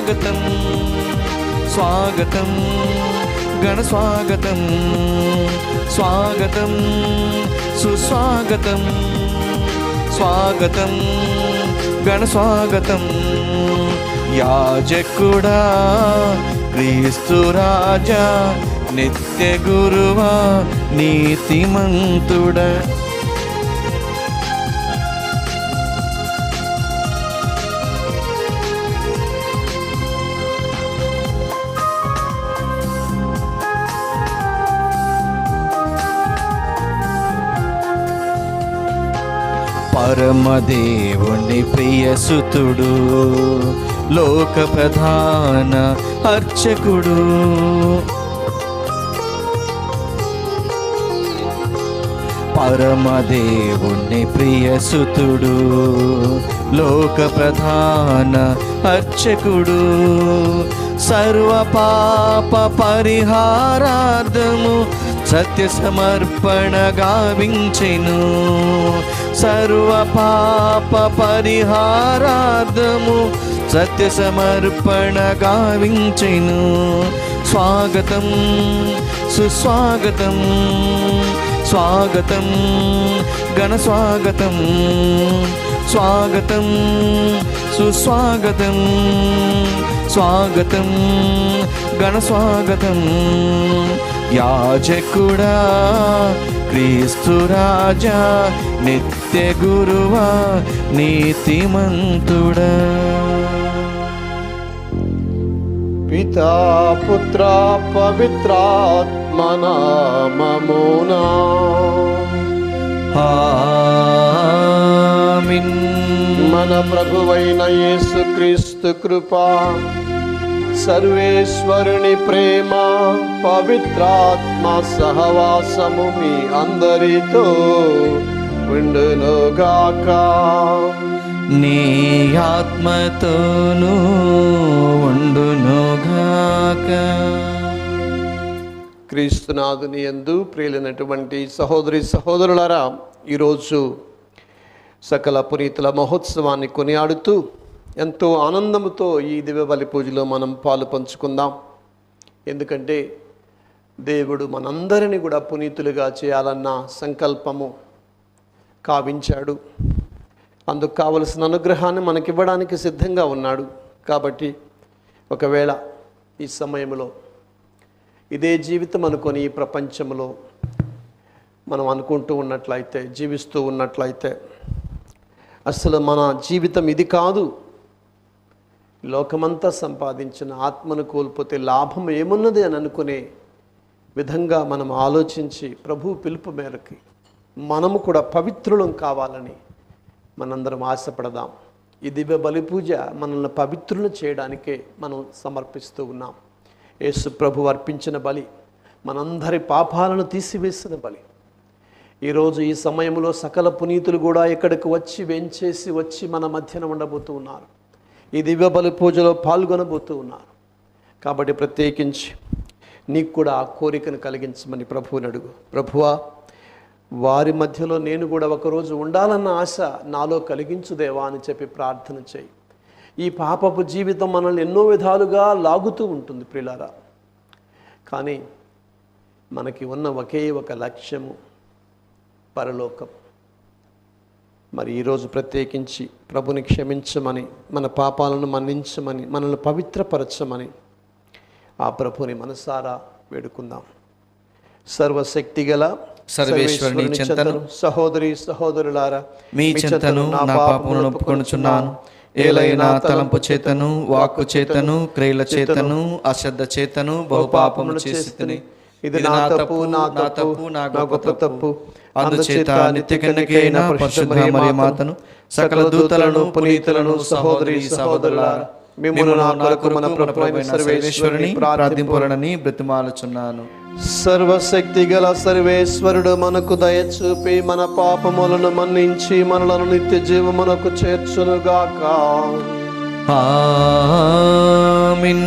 స్వాగతం స్వాగతం గణ స్వాగతం స్వాగతం సుస్వాగతం స్వాగతం గణ స్వాగతం యాజకుడా క్రీస్తు రాజా నిత్య గురువా నీతిమంతుడా పరమదేవుని ప్రియసుతుడు లోక ప్రధాన అర్చకుడు పరమదేవుని ప్రియసుతుడు లోక ప్రధాన అర్చకుడు సర్వ పాప పరిహారార్థము సత్య సమర్పణ గావించెను సర్వ పాప పరిహారార్థము సత్య సమర్పణ గావించెను స్వాగతం సుస్వాగతం స్వాగతం గణ స్వాగతం స్వాగతం సుస్వాగతం స్వాగతం గణ స్వాగతం యాజకుడా క్రీస్తు రాజా నిత్య గురువా నీతిమంతుడా పితా పుత్ర పవిత్రాత్మ నామమునా ఆమేన్. మన ప్రభువైన యేసుక్రీస్తు కృప సర్వేశ్వరుని ప్రేమ పవిత్రాత్మ సహవాసము మీ అందరితో ఉండునుగాక. నీ ఆత్మతోనూ ఉండునుగాక. క్రీస్తునాథుని యందు ప్రియులైనటువంటి సహోదరి సహోదరులారా, ఈరోజు సకల పునీతుల మహోత్సవాన్ని కొనియాడుతూ ఎంతో ఆనందంతో ఈ దివ్య బలి పూజలో మనం పాలు పంచుకుందాం. ఎందుకంటే దేవుడు మనందరినీ కూడా పునీతులుగా చేయాలన్న సంకల్పము కావించాడు. అందుకు కావలసిన అనుగ్రహాన్ని మనకివ్వడానికి సిద్ధంగా ఉన్నాడు. కాబట్టి ఒకవేళ ఈ సమయంలో ఇదే జీవితం అనుకొని ఈ ప్రపంచంలో మనం అనుకుంటూ ఉన్నట్లయితే, జీవిస్తూ ఉన్నట్లయితే, అసలు మన జీవితం ఇది కాదు, లోకమంతా సంపాదించిన ఆత్మను కోల్పోతే లాభం ఏమున్నది అని అనుకునే విధంగా మనం ఆలోచించి ప్రభు పిలుపు మేరకి మనము కూడా పవిత్రులం కావాలని మనందరం ఆశపడదాం. ఈ దివ్య బలి పూజ మనల్ని పవిత్రులను చేయడానికే మనం సమర్పిస్తూ ఉన్నాం. యేసు ప్రభు అర్పించిన బలి మనందరి పాపాలను తీసివేసిన బలి. ఈరోజు ఈ సమయంలో సకల పునీతులు కూడా ఇక్కడికి వచ్చి వెంచేసి వచ్చి మన మధ్యన ఉండబోతూ ఉన్నారు. ఈ దివ్య బలి పూజలో పాల్గొనబోతూ ఉన్నారు. కాబట్టి ప్రత్యేకించి నీకు కూడా ఆ కోరికను కలిగించమని ప్రభువుని అడుగు. ప్రభువా, వారి మధ్యలో నేను కూడా ఒకరోజు ఉండాలన్న ఆశ నాలో కలిగించుదేవా అని చెప్పి ప్రార్థన చేయి. ఈ పాపపు జీవితం మనల్ని ఎన్నో విధాలుగా లాగుతూ ఉంటుంది ప్రియులారా. కానీ మనకి ఉన్న ఒకే ఒక లక్ష్యము పరలోకం. మరి ఈరోజు ప్రత్యేకించి ప్రభుని క్షమించమని, మన పాపాలను మన్నించమని, మనల్ని పవిత్రపరచమని ఆ ప్రభుని మనసారా వేడుకుందాం. సర్వశక్తిగల సర్వేశ్వరుని చెంతను సహోదరి సహోదరులారా, మీ చెంతను నా పాపములను ఒప్పుకొనుచున్నాను. ఏలైనా తలంపు చేతను, వాక్కు చేతను, క్రియల చేతను, అశ్రద్ధ చేతను బహుపాపములు చేసితిని. ఇది నా తప్పు, నా గొప్ప తప్పు. అందుచేత నిత్య కన్యకైన పరిశుద్ధ మరియ మాతను, సకల దూతలను, పునీతులను, సహోదరి సహోదరులారా, మిమ్మును నా కొరకు మన ప్రభువైన సర్వేశ్వరుని ప్రార్థింపులనని బ్రతిమాలుచున్నాను. సర్వశక్తి గల సర్వేశ్వరుడు మనకు దయచూపి మన పాపములను మన్నించి మనలను నిత్య జీవమునకు చేర్చునుగాక. ఆమేన్.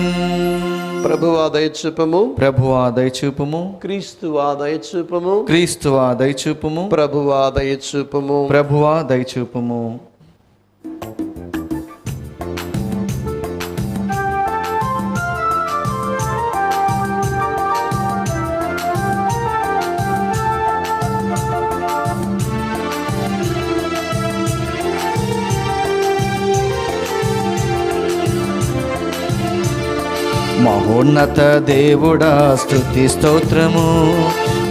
ప్రభువా దయచూపము, ప్రభువా దయచూపుము, క్రీస్తువా దయచూపము, క్రీస్తువా దయచూపుము, ప్రభువా దయచూపము. ప్రభువా దయచూపుము. మహోన్నత దేవుడా స్తుతి స్తోత్రము,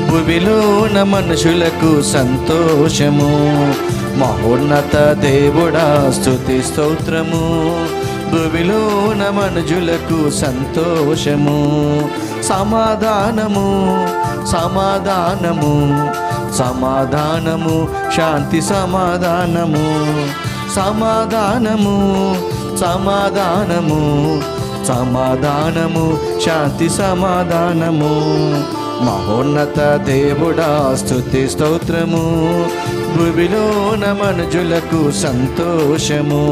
భువిలోన మనుషులకు సంతోషము. మహోన్నత దేవుడా స్తుతి స్తోత్రము, భువిలోన మనుజులకు సంతోషము. సమాధానము సమాధానము సమాధానము, శాంతి సమాధానము. సమాధానము సమాధానము సమాధానము, శాంతి సమాధానము. మహోన్నత దేవుడా స్తుతి స్తోత్రము, భువిలోన మనుజులకు సంతోషము.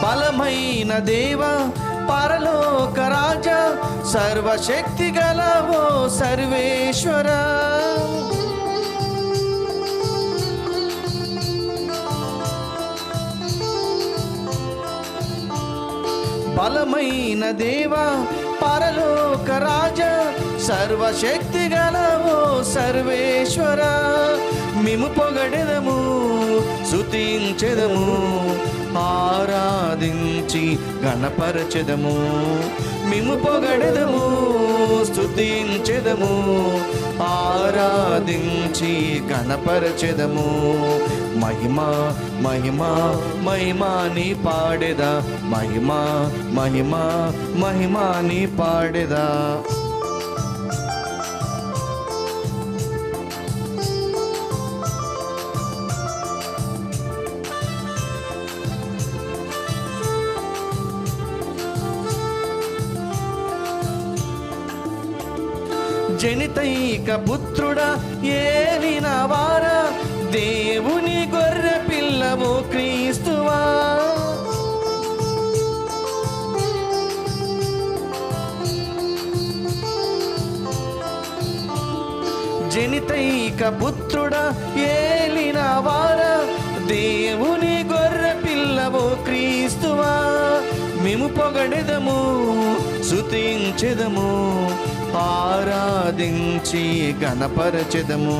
బలమైన దేవ పరలోక రాజ, సర్వశక్తి గలవో సర్వేశ్వర. బలమైన దేవ పరలోక రాజ, సర్వశక్తి గలవో సర్వేశ్వర. మిము పొగడెదము స్తుతించెదము, ఆరాధించి గణపరచెదము. మిము పొగడెదము స్తుతించెదము, ఆరాధించి గణపరచెదము. మహిమా మహిమా మహిమా నీ పాడెదా, మహిమా మహిమా మహిమా నీ పాడెదా. జనితైక పుత్రుడా ఏలిన వారా, దేవుని గొర్రె పిల్లవో క్రీస్తువా. జనితైక పుత్రుడా ఏలిన వారా, దేవుని గొర్రె పిల్లవో క్రీస్తువా. మేము పొగడెదము స్తుతించెదము, ఆరాధించి గణపరచెదము.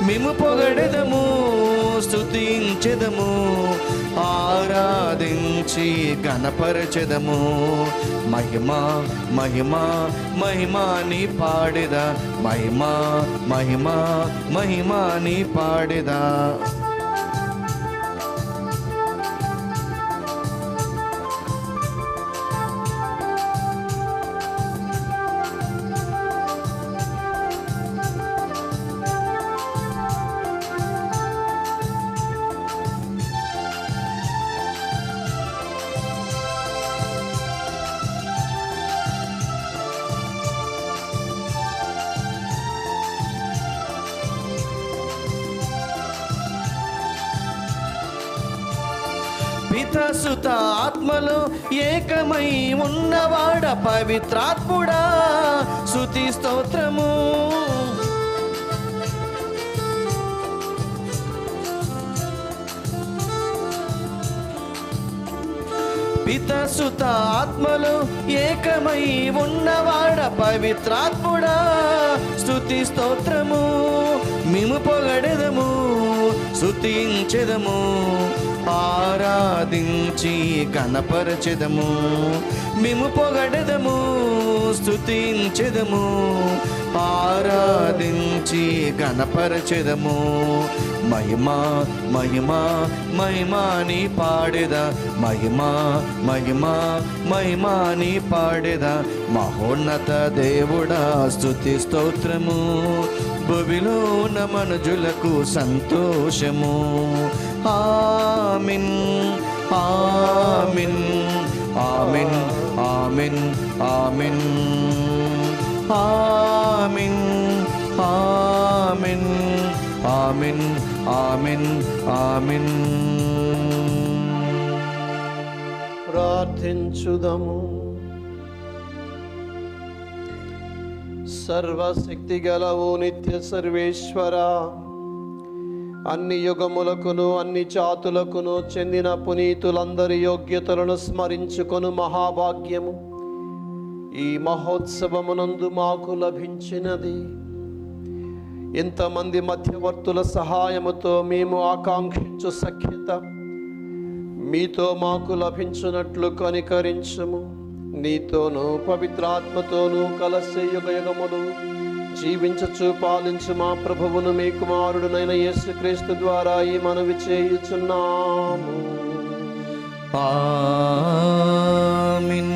మేము పొగడెదము స్తుతించెదము, ఆరాధించి గణపరచెదము. మహిమా మహిమా మహిమా నీ పాడెదా, మహిమా మహిమా మహిమా నీ పాడెదా. పితసుత ఆత్మలో ఏకమై ఉన్నవాడ పవిత్రాత్ముడా స్తుతి స్తోత్రము. పితసుత ఆత్మలో ఏకమై ఉన్నవాడ పవిత్రాత్ముడా స్తుతి స్తోత్రము. మేము పొగడెదము స్తుతించెదము, ఆరాధించి గణపరచెదము. మేము పొగడెదము స్తుతించెదము, ఆరాధించి గణపరచెదము. మహిమా మహిమా మహిమా నీ పాడెదా, మహిమా మహిమా మహిమా నీ పాడెదా. మహోన్నత దేవుడా స్తుతి స్తోత్రము, భువిలోన మనుజులకు సంతోషము. ఆమేన్ ఆమేన్ ఆమేన్ ఆమేన్ ఆమేన్ ఆమేన్ ఆమేన్ ఆమేన్ ఆమేన్ ఆమేన్. ప్రార్థించుదము. సర్వశక్తి గల ఓ నిత్య సర్వేశ్వర, అన్ని యుగములకును అన్ని జాతులకును చెందిన పునీతులందరి యోగ్యతలను స్మరించుకొను మహాభాగ్యము ఈ మహోత్సవమునందు మాకు లభించినది. ఇంతమంది మధ్యవర్తుల సహాయముతో మేము ఆకాంక్షించు సఖ్యత మీతో మాకు లభించున్నట్లు కనికరించుము. నీతోనూ పవిత్రాత్మతోనూ కలసి యుగయుగములు జీవించచు పాలించు మా ప్రభువును మీ కుమారుడునైన యేసుక్రీస్తు ద్వారా ఈ మనవి చేయుచున్నాము. ఆమేన్.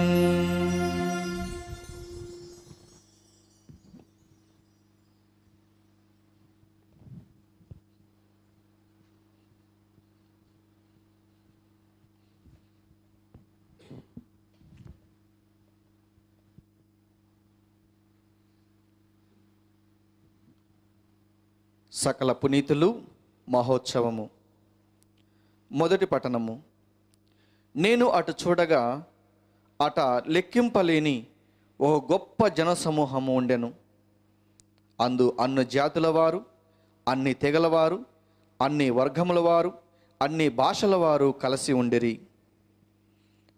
సకల పునీతులు మహోత్సవము. మొదటి పఠనము. నేను అటు చూడగా అట లెక్కింపలేని ఓ గొప్ప జనసమూహము ఉండెను. అందు అన్ని జాతుల వారు, అన్ని తెగల వారు, అన్ని వర్గముల వారు, అన్ని భాషల వారు కలిసి ఉండిరి.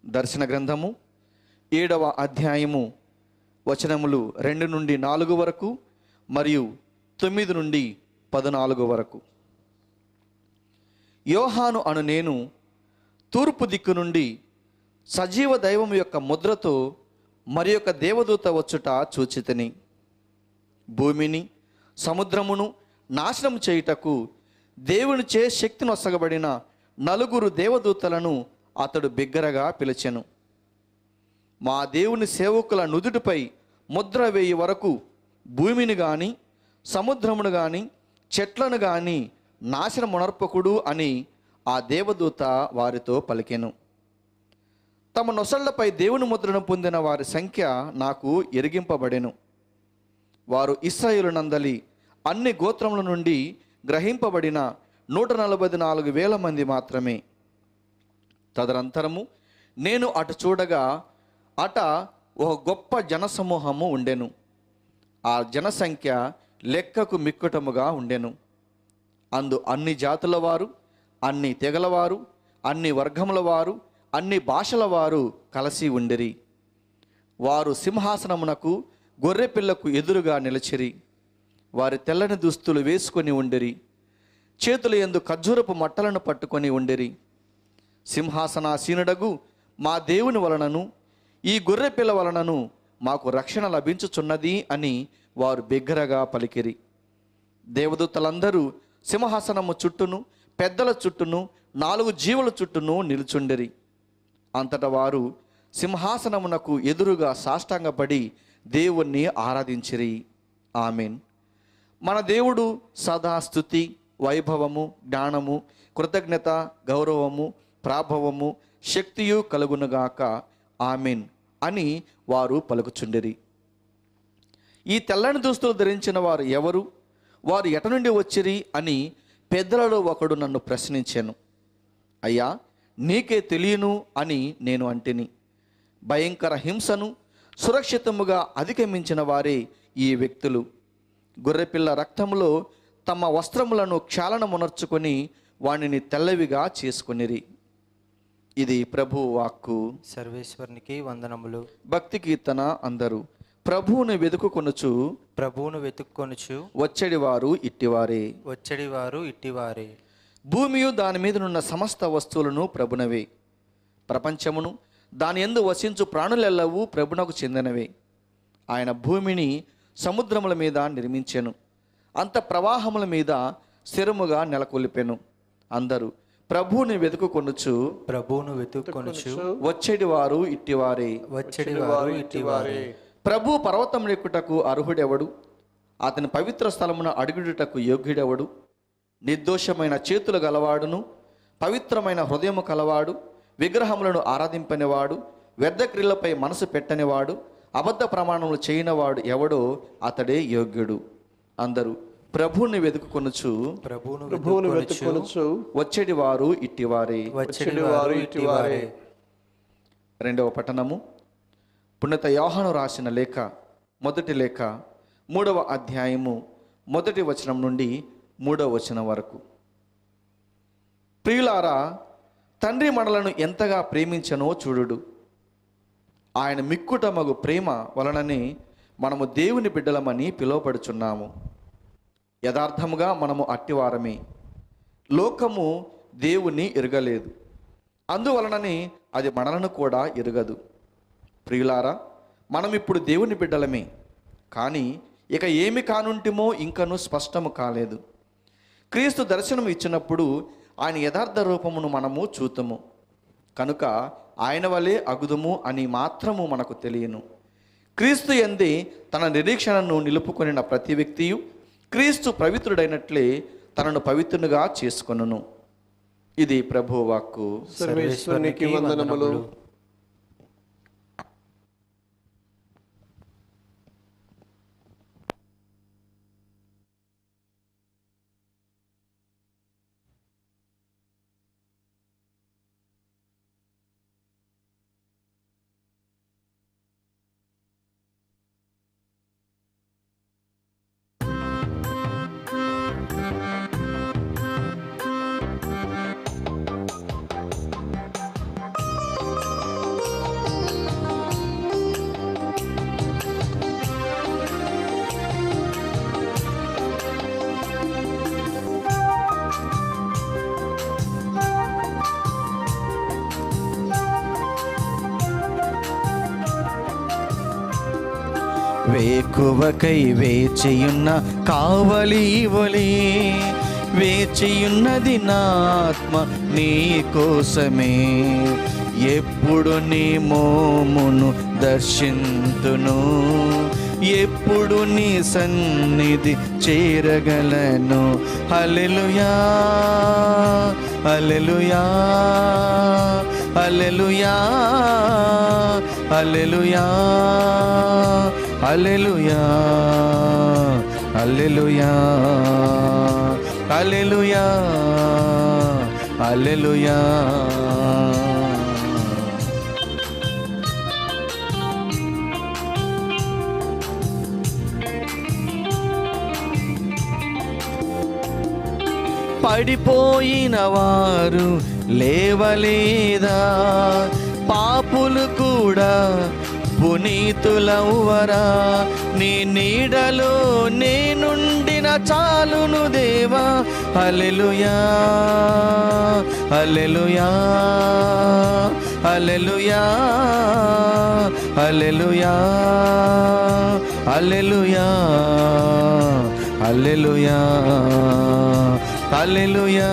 దర్శన గ్రంథము 7వ అధ్యాయము వచనములు 2 నుండి 4 వరకు మరియు 9 నుండి 14 వరకు. యోహాను అను నేను తూర్పు దిక్కు నుండి సజీవ దైవం యొక్క ముద్రతో మరి యొక్క దేవదూత వచ్చుట చూచితిని. భూమిని సముద్రమును నాశనం చేయుటకు దేవునిచే శక్తి నొసగబడిన 4 దేవదూతలను అతడు బిగ్గరగా పిలిచెను. మా దేవుని సేవకుల నుదుటిపై ముద్ర వేయి వరకు భూమిని గాని సముద్రమును గాని చెట్లను గాని నాశనమునర్పకుడు అని ఆ దేవదూత వారితో పలికెను. తమ నొసళ్లపై దేవుని ముద్రను పొందిన వారి సంఖ్య నాకు ఎరిగింపబడెను. వారు ఇశ్రాయేలు నందలి అన్ని గోత్రముల నుండి గ్రహింపబడిన 144,000 మంది మాత్రమే. తదనంతరము నేను అటు చూడగా అట ఒక గొప్ప జనసమూహము ఉండెను. ఆ జనసంఖ్య లెక్కకు మిక్కుటముగా ఉండెను. అందు అన్ని జాతుల వారు, అన్ని తెగల వారు, అన్ని వర్గముల వారు, అన్ని భాషల వారు కలిసి ఉండిరి. వారు సింహాసనమునకు గొర్రెపిల్లకు ఎదురుగా నిలిచిరి. వారి తెల్లని దుస్తులు వేసుకొని ఉండిరి. చేతుల యందు ఖర్జూరపు మట్టలను పట్టుకొని ఉండిరి. సింహాసనాసీనుడగు మా దేవుని వలనను ఈ గొర్రెపిల్ల వలనను మాకు రక్షణ లభించుచున్నది అని వారు బిగ్గరగా పలికిరి. దేవదూతలందరూ సింహాసనము చుట్టూను పెద్దల చుట్టూను 4 జీవుల చుట్టూను నిలుచుండిరి. అంతటా వారు సింహాసనమునకు ఎదురుగా సాష్టాంగపడి దేవుణ్ణి ఆరాధించిరి. ఆమేన్. మన దేవుడు సదా స్తుతి, వైభవము, జ్ఞానము, కృతజ్ఞత, గౌరవము, ప్రాభవము, శక్తియు కలుగునుగాక. ఆమేన్ అని వారు పలుకుచుండిరి. ఈ తెల్లని దుస్తులు ధరించిన వారు ఎవరు? వారు ఎట నుండి వచ్చిరి అని పెద్దలలో ఒకడు నన్ను ప్రశ్నించాను. అయ్యా, నీకే తెలియను అని నేను అంటిని. భయంకర హింసను సురక్షితముగా అధిగమించిన వారే ఈ వ్యక్తులు. గొర్రెపిల్ల రక్తములో తమ వస్త్రములను క్షాళనమునర్చుకొని వానిని తెల్లవిగా చేసుకొనిరి. ఇది ప్రభువు వాక్కు. సర్వేశ్వరునికి వందనములు. భక్తి కీర్తన. అందరూ ప్రభువును వెతుకుకొనుచు వచ్చేడివారు ఇట్టివారే. భూమియు దాని మీదనున్న సమస్త వస్తువులను ప్రభునవే. ప్రపంచమును దాని యందు వసించు ప్రాణులెల్లవూ ప్రభునకు చెందినవే. ఆయన భూమిని సముద్రముల మీద నిర్మించెను, అంత ప్రవాహముల మీద స్థిరముగా నెలకొల్పెను. అందరూ ప్రభువుని వెతుకుకొనుచు వచ్చేడివారు ఇట్టివారే. ప్రభు పర్వతం ఎక్కుటకు అర్హుడెవడు? అతని పవిత్ర స్థలమున అడుగుటకు యోగ్యుడెవడు? నిర్దోషమైన చేతులు గలవాడును పవిత్రమైన హృదయము కలవాడు, విగ్రహములను ఆరాధింపనివాడు, వ్యర్థ క్రియలపై మనసు పెట్టనివాడు, అబద్ధ ప్రమాణములు చేయనివాడు ఎవడో అతడే యోగ్యుడు. అందరూ ప్రభువుని వెతుకుకొనుచు వచ్చేడివారు ఇట్టివారే. రెండవ పట్టణము. పుణ్యత యోహాను రాసిన లేఖ, మొదటి లేఖ 3వ అధ్యాయము 1వ వచనం నుండి 3వ వచనం వరకు. ప్రియులారా, తండ్రి మనలను ఎంతగా ప్రేమించనో చూడుడు. ఆయన మిక్కుట మగు ప్రేమ వలననే మనము దేవుని బిడ్డలమని పిలువబడుచున్నాము. యథార్థముగా మనము అట్టివారమే. లోకము దేవుని ఎరగలేదు, అందువలననే అది మనలను కూడా ఎరగదు. ప్రియులారా, మనం ఇప్పుడు దేవుని బిడ్డలమే, కానీ ఇక ఏమి కానుంటిమో ఇంకను స్పష్టము కాలేదు. క్రీస్తు దర్శనం ఇచ్చినప్పుడు ఆయన యథార్థ రూపమును మనము చూతుము కనుక ఆయన వలె అగుదుము అని మాత్రము మనకు తెలియను. క్రీస్తు యందే తన నిరీక్షణను నిలుపుకొనిన ప్రతి వ్యక్తియు క్రీస్తు పవిత్రుడైనట్లే తనను పవిత్రునిగా చేసుకొనును. ఇది ప్రభువు వాక్కు. సర్వేశ్వరునికి వందనములు. వేకువకై వేచియున్న కావలి వలె వేచియున్నది నా ఆత్మ నీ కోసమే. ఎప్పుడు నీ మోమును దర్శింతును, ఎప్పుడు నీ సన్నిధి చేరగలను. హల్లెలూయా హల్లెలూయా హల్లెలూయా హల్లెలూయా హల్లెలూయా హల్లెలూయా హల్లెలూయా హల్లెలూయా. పడిపోయిన వారు లేవలేదా, పాపులు కూడా పునీతులవ్వరా. నీ నీడలో నేనుండిన చాలును దేవా. హల్లెలూయా హల్లెలూయా హల్లెలూయా హల్లెలూయా హల్లెలూయా హల్లెలూయా హల్లెలూయా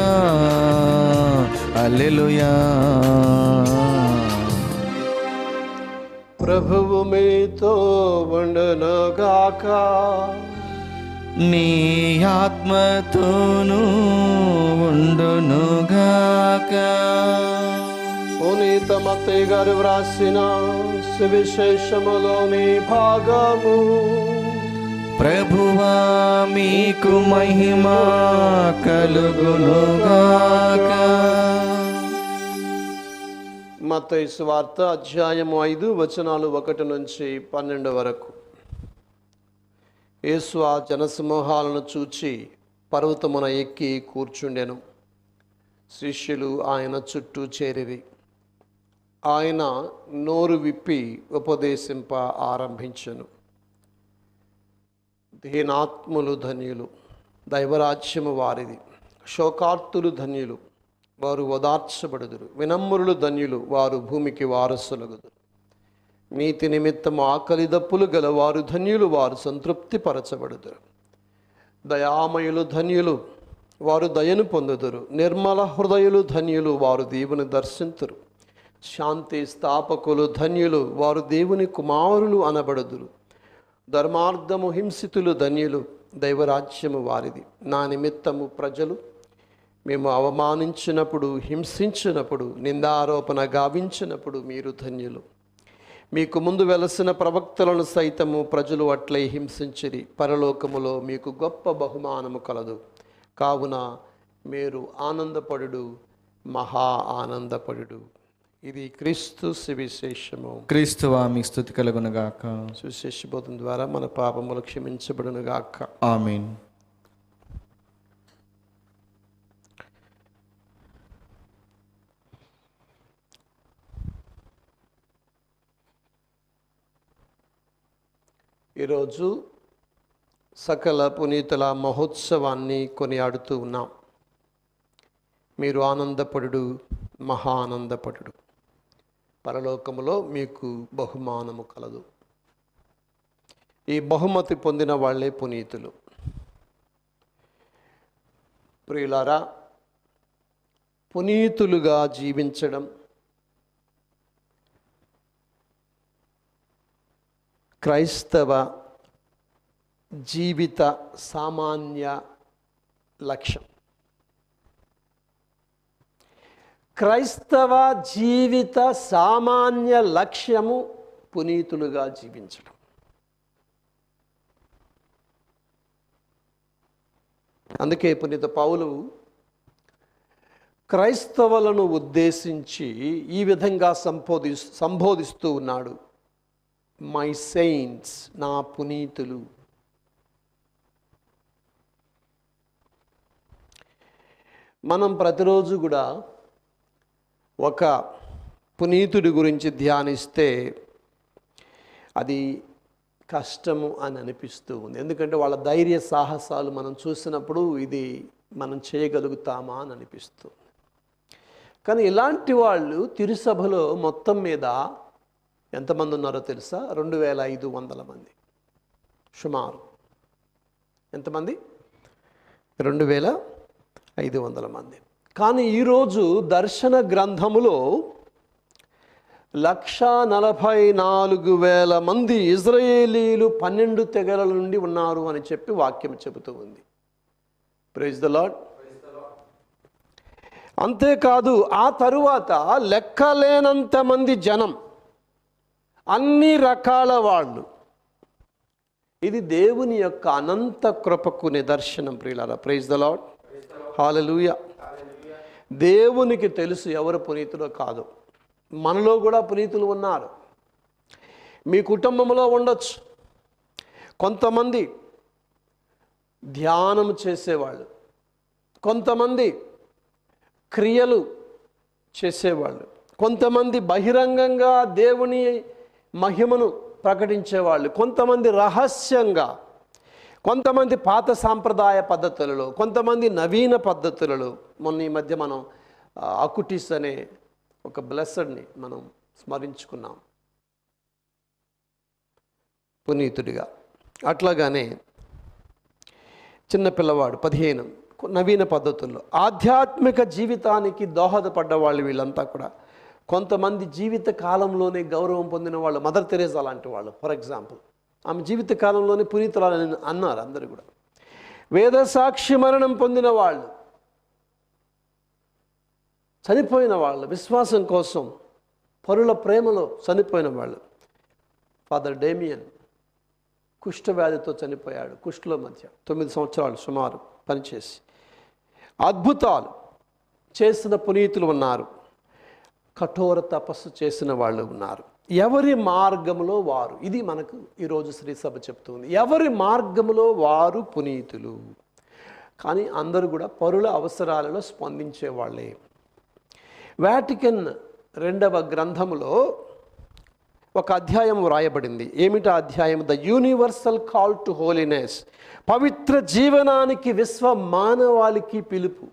హల్లెలూయా. ప్రభువు మీతో ఉండునుగాక. నీ ఆత్మతోనూ ఉండునుగాక. పునీత మత్తయి గారు వ్రాసిన సువిశేషములోని భాగము. ప్రభువా మీకు మహిమ కలుగునుగాక. మత్తయి సువార్త అధ్యాయము 5 వచనాలు 1 నుంచి 12 వరకు. యేసు ఆ జనసమూహాలను చూచి పర్వతమున ఎక్కి కూర్చుండెను. శిష్యులు ఆయన చుట్టూ చేరిరి. ఆయన నోరు విప్పి ఉపదేశింప ఆరంభించెను. దీనాత్ములు ధన్యులు, దైవరాజ్యము వారిది. శోకార్తులు ధన్యులు, వారు ఓదార్చబడుదురు. వినమ్రులు ధన్యులు, వారు భూమికి వారసులగుదురు. నీతి నిమిత్తము ఆకలి దప్పులు గల వారు ధన్యులు, వారు సంతృప్తి పరచబడుదురు. దయామయులు ధన్యులు, వారు దయను పొందుదురు. నిర్మల హృదయులు ధన్యులు, వారు దేవుని దర్శింతురు. శాంతి స్థాపకులు ధన్యులు, వారు దేవుని కుమారులు అనబడుదురు. ధర్మార్థము హింసితులు ధన్యులు, దైవరాజ్యము వారిది. నా నిమిత్తము ప్రజలు మేము అవమానించినప్పుడు, హింసించినప్పుడు, నిందారోపణ గావించినప్పుడు మీరు ధన్యులు. మీకు ముందు వెలసిన ప్రవక్తలను సైతము ప్రజలు అట్లే హింసించిరి. పరలోకములో మీకు గొప్ప బహుమానము కలదు. కావున మీరు ఆనందపడుడు, మహా ఆనందపడుడు. ఇది క్రీస్తు సువిశేషము. క్రీస్తువా మీ స్తుతి కలుగునుగాక. సువిశేషబోధం ద్వారా మన పాపములు క్షమించబడునుగాక. ఆమేన్. ఈరోజు సకల పునీతుల మహోత్సవాన్ని కొనియాడుతూ ఉన్నాం. మీరు ఆనందపడుడు, మహా ఆనందపడుడు, పరలోకములో మీకు బహుమానము కలదు. ఈ బహుమతి పొందిన వాళ్ళే పునీతులు. ప్రియులారా, పునీతులుగా జీవించడం క్రైస్తవ జీవిత సామాన్య లక్ష్యం. క్రైస్తవ జీవిత సామాన్య లక్ష్యము పునీతులుగా జీవించడం. అందుకే పునీత పౌలు క్రైస్తవులను ఉద్దేశించి ఈ విధంగా సంబోధిస్తూ ఉన్నాడు. మై సెయింట్స్, నా పునీతులు. మనం ప్రతిరోజు కూడా ఒక పునీతుడి గురించి ధ్యానిస్తే అది కష్టము అని అనిపిస్తూ ఉంది. ఎందుకంటే వాళ్ళ ధైర్య సాహసాలు మనం చూసినప్పుడు ఇది మనం చేయగలుగుతామా అని అనిపిస్తుంది. కానీ ఇలాంటి వాళ్ళు తిరుసభలో మొత్తం మీద ఎంతమంది ఉన్నారో తెలుసా? 2500 మంది సుమారు. ఎంతమంది? 2500 మంది. కానీ ఈరోజు దర్శన గ్రంథములో 144,000 మంది ఇజ్రాయేలీలు 12 తెగల నుండి ఉన్నారు అని చెప్పి వాక్యం చెబుతూ ఉంది. Praise the Lord. అంతేకాదు, ఆ తరువాత లెక్కలేనంత మంది జనం, అన్ని రకాల వాళ్ళు. ఇది దేవుని యొక్క అనంత కృపకు నిదర్శనం ప్రియులారా. Praise the lord. హల్లెలూయా. దేవునికి తెలుసు ఎవరు పునీతులో కాదు. మనలో కూడా పునీతులు ఉన్నారు. మీ కుటుంబంలో ఉండొచ్చు కొంతమంది ధ్యానం చేసేవాళ్ళు, కొంతమంది క్రియలు చేసేవాళ్ళు, కొంతమంది బహిరంగంగా దేవుని మహిమను ప్రకటించేవాళ్ళు, కొంతమంది రహస్యంగా, కొంతమంది పాత సాంప్రదాయ పద్ధతులలో, కొంతమంది నవీన పద్ధతులలో. మొన్న ఈ మధ్య మనం అకుటిస్ అనే ఒక బ్లెస్సడ్ని మనం స్మరించుకున్నాం పునీతుడిగా. అట్లాగానే చిన్న పిల్లవాడు 15 నవీన పద్ధతుల్లో ఆధ్యాత్మిక జీవితానికి దోహదపడ్డ వాళ్ళు. వీళ్ళంతా కూడా కొంతమంది జీవిత కాలంలోనే గౌరవం పొందిన వాళ్ళు. మదర్ తెరేసా లాంటి వాళ్ళు ఫర్ ఎగ్జాంపుల్, ఆమె జీవిత కాలంలోనే పునీతులని అన్నారు అందరూ కూడా. వేద సాక్షి మరణం పొందిన వాళ్ళు, చనిపోయిన వాళ్ళు, విశ్వాసం కోసం పరుల ప్రేమలో చనిపోయిన వాళ్ళు. ఫాదర్ డేమియన్ కుష్ఠవ్యాధితో చనిపోయాడు. కుష్ఠుల మధ్య 9 సంవత్సరాలు సుమారు పనిచేసి అద్భుతాలు చేసిన పునీతులు ఉన్నారు. కఠోర తపస్సు చేసిన వాళ్ళు ఉన్నారు. ఎవరి మార్గంలో వారు. ఇది మనకు ఈరోజు శ్రీ సభ చెప్తుంది. ఎవరి మార్గంలో వారు పునీతులు. కానీ అందరూ కూడా పరుల అవసరాలలో స్పందించే వాళ్ళే. వాటికన్ 2వ గ్రంథములో ఒక అధ్యాయం వ్రాయబడింది. ఏమిటా అధ్యాయం? The universal call to holiness. పవిత్ర జీవనానికి విశ్వ మానవాళికి పిలుపు.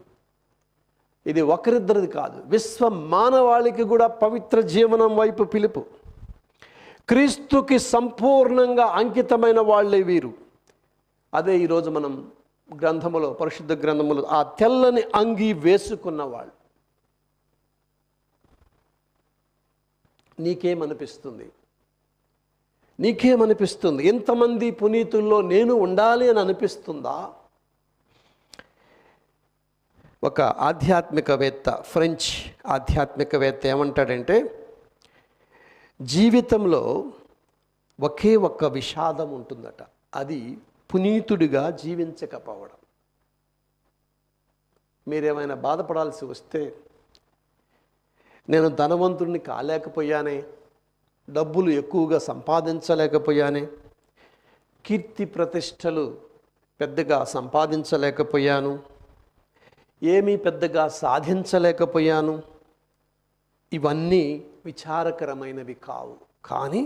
ఇది ఒకరిద్దరిది కాదు, విశ్వ మానవాళికి కూడా పవిత్ర జీవనం వైపు పిలుపు. క్రీస్తుకి సంపూర్ణంగా అంకితమైన వాళ్ళే వీరు. అదే ఈరోజు మనం గ్రంథములో, పరిశుద్ధ గ్రంథములో ఆ తెల్లని అంగి వేసుకున్న వాళ్ళు. నీకేమనిపిస్తుంది? నీకేమనిపిస్తుంది? ఎంతమంది పునీతుల్లో నేను ఉండాలి అని అనిపిస్తుందా? ఒక ఆధ్యాత్మికవేత్త, ఫ్రెంచ్ ఆధ్యాత్మికవేత్త ఏమంటాడంటే, జీవితంలో ఒకే ఒక్క విషాదం ఉంటుందట. అది పునీతుడిగా జీవించకపోవడం. మీరేమైనా బాధపడాల్సి వస్తే, నేను ధనవంతుడిని కాలేకపోయానే, డబ్బులు ఎక్కువగా సంపాదించలేకపోయానే, కీర్తి ప్రతిష్టలు పెద్దగా సంపాదించలేకపోయాను, ఏమీ పెద్దగా సాధించలేకపోయాను, ఇవన్నీ విచారకరమైనవి కావు. కానీ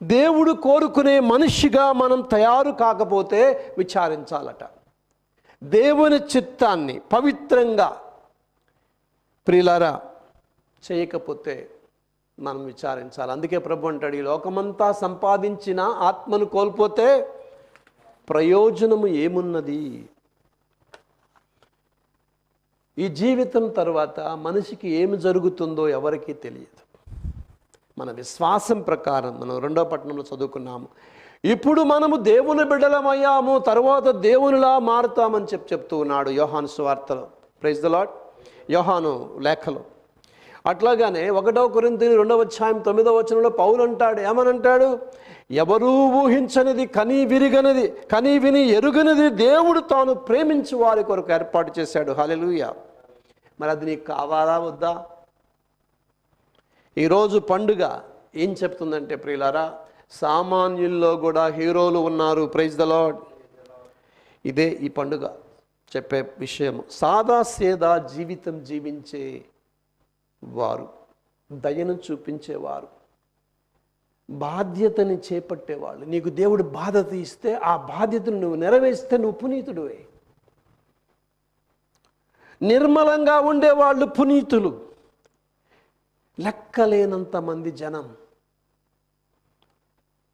దేవుడు కోరుకునే మనిషిగా మనం తయారు కాకపోతే విచారించాలట. దేవుని చిత్తాన్ని పవిత్రంగా ప్రియులారా చేయకపోతే మనం విచారించాలి. అందుకే ప్రభు అంటాడు, ఈ లోకమంతా సంపాదించిన ఆత్మను కోల్పోతే ప్రయోజనము ఏమున్నది? ఈ జీవితం తర్వాత మనిషికి ఏమి జరుగుతుందో ఎవరికీ తెలియదు. మన విశ్వాసం ప్రకారం మనం 2వ పట్టణంలో చదువుకున్నాము, ఇప్పుడు మనము దేవుని బిడ్డలమయ్యాము, తర్వాత దేవునిలా మారుతామని చెప్తూ ఉన్నాడు యోహాను సువార్తలో. Praise the Lord. యోహాను లేఖలో అట్లాగానే 1 కొరింథీయులు 2వ అధ్యాయం 9వ వచనంలో పౌలు అంటాడు, ఏమనంటాడు? ఎవరూ ఊహించనిది, కనీ విని ఎరుగనిది దేవుడు తాను ప్రేమించి వారి కొరకు ఏర్పాటు చేశాడు. హల్లెలూయా. మరి అది నీకు కావాలా వద్దా? ఈరోజు పండుగ ఏం చెప్తుందంటే ప్రియులారా, సామాన్యుల్లో కూడా హీరోలు ఉన్నారు. Praise the Lord. ఇదే ఈ పండుగ చెప్పే విషయం. సాదాసేదా జీవితం జీవించే వారు, దయను చూపించేవారు, బాధ్యతని చేపట్టేవాళ్ళు. నీకు దేవుడు బాధ్యత ఇస్తే ఆ బాధ్యతను నువ్వు నెరవేర్స్తే నువ్వు పునీతుడివే. నిర్మలంగా ఉండేవాళ్ళు పునీతులు. లెక్కలేనంత మంది జనం.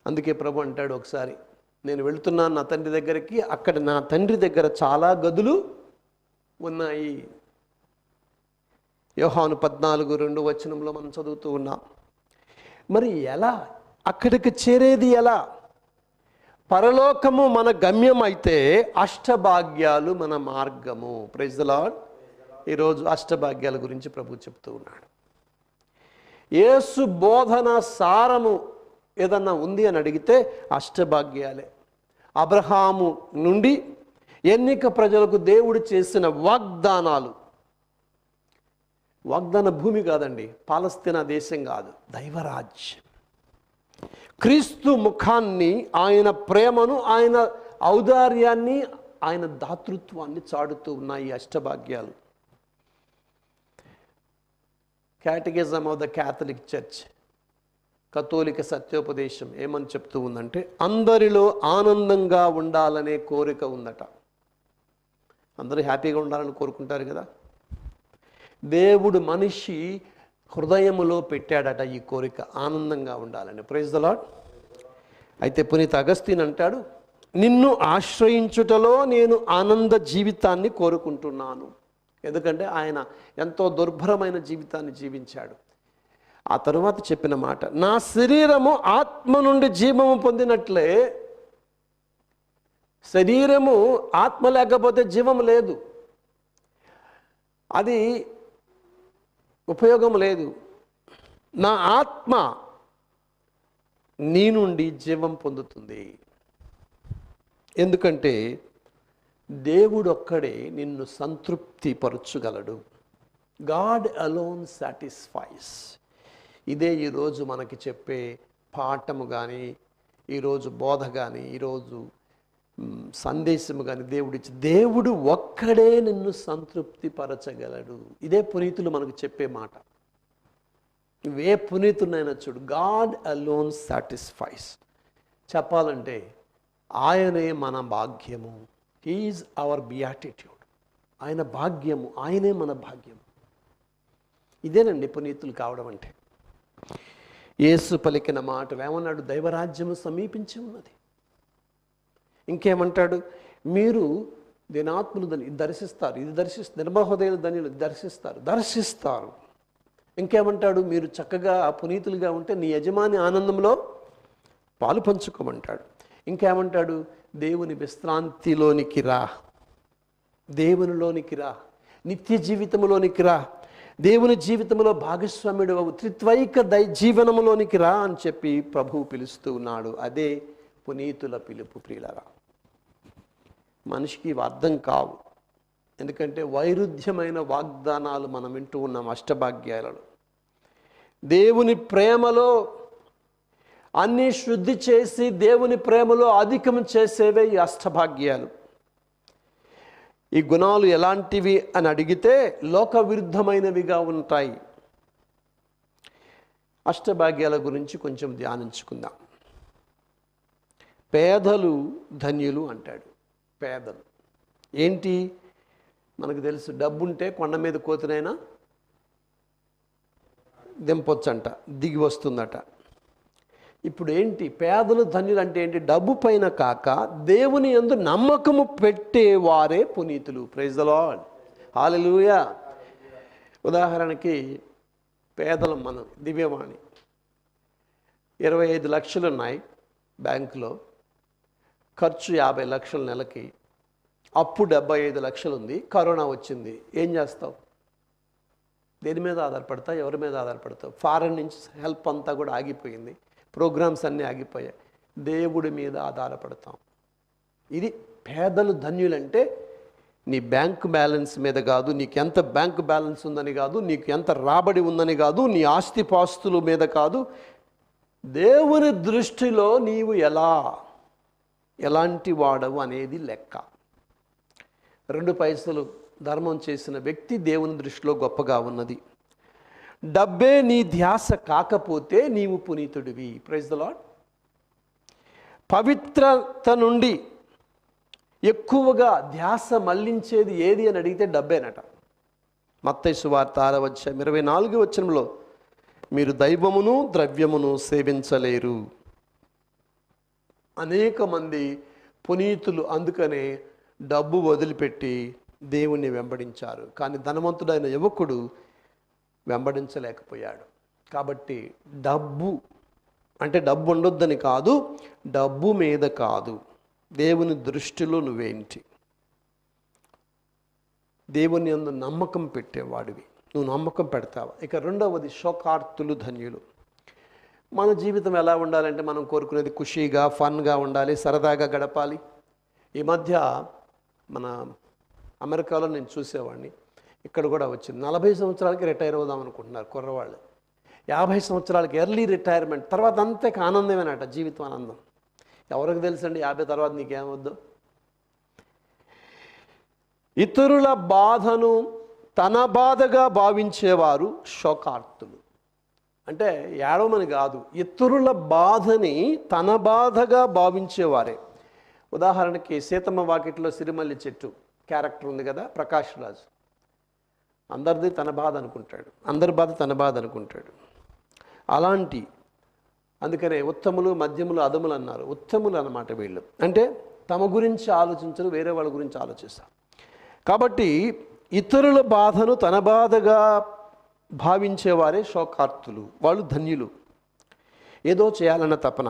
అందుకే ప్రభు అంటాడు, ఒకసారి నేను వెళుతున్నాను నా తండ్రి దగ్గరికి, అక్కడ నా తండ్రి దగ్గర చాలా గదులు ఉన్నాయి. యోహాను 14:2 వచనంలో మనం చదువుతూ ఉన్నాం. మరి ఎలా అక్కడికి చేరేది? ఎలా? పరలోకము మన గమ్యం అయితే అష్టభాగ్యాలు మన మార్గము. Praise the Lord. ఈరోజు అష్టభాగ్యాల గురించి ప్రభు చెప్తూ ఉన్నాడు. యేసు బోధన సారము ఏదన్నా ఉంది అని అడిగితే అష్టభాగ్యాలే. అబ్రహాము నుండి ఎన్నిక ప్రజలకు దేవుడు చేసిన వాగ్దానాలు. వాగ్దాన భూమి కాదండి, పాలస్తీనా దేశం కాదు, దైవరాజ్యం. క్రీస్తు ముఖాన్ని, ఆయన ప్రేమను, ఆయన ఔదార్యాన్ని, ఆయన దాతృత్వాన్ని చాటుతూ ఉన్నాయి అష్టభాగ్యాలు. Catechism of the Catholic Church, కథోలిక సత్యోపదేశం ఏమని చెప్తూ ఉందంటే, అందరిలో ఆనందంగా ఉండాలనే కోరిక ఉందట. అందరూ హ్యాపీగా ఉండాలని కోరుకుంటారు కదా. దేవుడు మనిషి హృదయములో పెట్టాడట ఈ కోరిక, ఆనందంగా ఉండాలని. Praise the Lord. అయితే పునీత అగస్తీన్ అంటాడు, నిన్ను ఆశ్రయించుటలో నేను ఆనంద జీవితాన్ని కోరుకుంటున్నాను. ఎందుకంటే ఆయన ఎంతో దుర్భరమైన జీవితాన్ని జీవించాడు. ఆ తరువాత చెప్పిన మాట, నా శరీరము ఆత్మ నుండి జీవము పొందినట్లే, శరీరము ఆత్మ లేకపోతే జీవం లేదు, అది ఉపయోగం లేదు. నా ఆత్మ నీ నుండి జీవం పొందుతుంది. ఎందుకంటే దేవుడు ఒక్కడే నిన్ను సంతృప్తి పరచగలడు. God alone satisfies. ఇదే ఈరోజు మనకి చెప్పే పాఠము కానీ, ఈరోజు బోధ కానీ, ఈరోజు సందేశము కానీ దేవుడు ఒక్కడే నిన్ను సంతృప్తి పరచగలడు. ఇదే పునీతులు మనకు చెప్పే మాట. ఏ పునీతునైనా చూడు, గాడ్ అలోన్ సాటిస్ఫైస్. చెప్పాలంటే ఆయనే మన భాగ్యము. He is our beatitude. ఆయన భాగ్యము, ఆయనే మన భాగ్యము. ఇదేనండి పునీతులు కావడం అంటే. యేసు పలికిన మాట ఏమన్నాడు? దైవరాజ్యము సమీపించి ఉన్నది. ఇంకేమంటాడు? మీరు దినాత్ములు దర్శిస్తారు, ఇది నిర్మహోదయులు ధన్యులు దర్శిస్తారు. ఇంకేమంటాడు? మీరు చక్కగా పునీతులుగా ఉంటే నీ యజమాని ఆనందంలో పాలు పంచుకోమంటాడు. ఇంకేమంటాడు? దేవుని విశ్రాంతిలోనికి రా, దేవునిలోనికి రా, నిత్య జీవితంలోనికి రా, దేవుని జీవితంలో భాగస్వామ్యుడు త్రిత్వైక జీవనములోనికి రా అని చెప్పి ప్రభువు పిలుస్తూ ఉన్నాడు. అదే పునీతుల పిలుపు. ప్రియులరా, మనిషికి అర్థం కావు, ఎందుకంటే వైరుధ్యమైన వాగ్దానాలు మనం వింటూ ఉన్నాం అష్టభాగ్యాలలో. దేవుని ప్రేమలో అన్నీ శుద్ధి చేసి దేవుని ప్రేమలో అధికం చేసేవే ఈ అష్టభాగ్యాలు. ఈ గుణాలు ఎలాంటివి అని అడిగితే లోక విరుద్ధమైనవిగా ఉంటాయి. అష్టభాగ్యాల గురించి కొంచెం ధ్యానించుకుందాం. పేదలు ధన్యులు అంటాడు. పేదలు ఏంటి? మనకు తెలుసు, డబ్బుంటే కొండ మీద కోతినైనా దింపొచ్చంట, దిగి వస్తుందట. ఇప్పుడు ఏంటి పేదలు ధన్యులు అంటే ఏంటి? డబ్బు పైన కాక దేవుని యందు నమ్మకము పెట్టేవారే పునీతులు. ప్రైజ్ ద లార్డ్, హల్లెలూయా. ఉదాహరణకి పేదలం మనం, దివ్యవాణి 25 లక్షలు ఉన్నాయి బ్యాంకులో, ఖర్చు 50 లక్షలు నెలకి, అప్పు 75 లక్షలు ఉంది, కరోనా వచ్చింది, ఏం చేస్తావు? దేని మీద ఆధారపడతావు? ఎవరి మీద ఆధారపడతావు? ఫారెన్ నుంచి హెల్ప్ అంతా కూడా ఆగిపోయింది, ప్రోగ్రామ్స్ అన్నీ ఆగిపోయాయి, దేవుడి మీద ఆధారపడతాం. ఇది పేదలు ధన్యులంటే నీ బ్యాంక్ బ్యాలెన్స్ మీద కాదు, నీకు ఎంత బ్యాంక్ బ్యాలెన్స్ ఉందని కాదు, నీకు ఎంత రాబడి ఉందని కాదు, నీ ఆస్తిపాస్తుల మీద కాదు, దేవుని దృష్టిలో నీవు ఎలాంటి వాడవు అనేది లెక్క. 2 పైసలు ధర్మం చేసిన వ్యక్తి దేవుని దృష్టిలో గొప్పగా ఉన్నది. డబ్బే నీ ధ్యాస కాకపోతే నీవు పునీతుడివి. Praise the lord. పవిత్రత నుండి ఎక్కువగా ధ్యాస మళ్లించేది ఏది అని అడిగితే డబ్బేనట. మత్తయి సువార్త 6:24 మీరు దైవమును ద్రవ్యమును సేవించలేరు. అనేక మంది పునీతులు అందుకనే డబ్బు వదిలిపెట్టి దేవుణ్ణి వెంబడించారు, కానీ ధనవంతుడైన యువకుడు వెంబడించలేకపోయాడు. కాబట్టి డబ్బు అంటే డబ్బు ఉండొద్దని కాదు, డబ్బు మీద కాదు, దేవుని దృష్టిలో నువ్వేంటి? దేవుని యందు నమ్మకం పెట్టేవాడివి, నువ్వు నమ్మకం పెడతావా? ఇక రెండవది శోకార్తులు ధన్యులు. మన జీవితం ఎలా ఉండాలంటే మనం కోరుకునేది ఖుషీగా, ఫన్గా ఉండాలి, సరదాగా గడపాలి. ఈ మధ్య మన అమెరికాలో నేను చూసేవాడిని, ఇక్కడ కూడా వచ్చింది, 40 సంవత్సరాలకి రిటైర్ అవుదాం అనుకుంటున్నారు కుర్రవాళ్ళు, 50 సంవత్సరాలకి ఎర్లీ రిటైర్మెంట్, తర్వాత అంతే ఆనందమేనట, జీవితం ఆనందం. ఎవరికి తెలుసండి 50 తర్వాత నీకేమొద్దు? ఇతరుల బాధను తన బాధగా భావించేవారు శోకార్తులు. అంటే ఏడవమని కాదు, ఇతరుల బాధని తన బాధగా భావించేవారే. ఉదాహరణకి సీతమ్మ వాకిట్లో సిరిమల్లి చెట్టు క్యారెక్టర్ ఉంది కదా, ప్రకాష్ రాజ్. అందరిది తన బాధ అనుకుంటాడు, అందరి బాధ తన బాధ అనుకుంటాడు. అలాంటి అందుకనే ఉత్తములు, మధ్యములు, అధములు అన్నారు. ఉత్తములు అన్నమాట వీళ్ళు, అంటే తమ గురించి ఆలోచించరు, వేరే వాళ్ళ గురించి ఆలోచిస్తారు. కాబట్టి ఇతరుల బాధను తన బాధగా భావించేవారే శోకార్తులు, వాళ్ళు ధన్యులు. ఏదో చేయాలన్న తపన,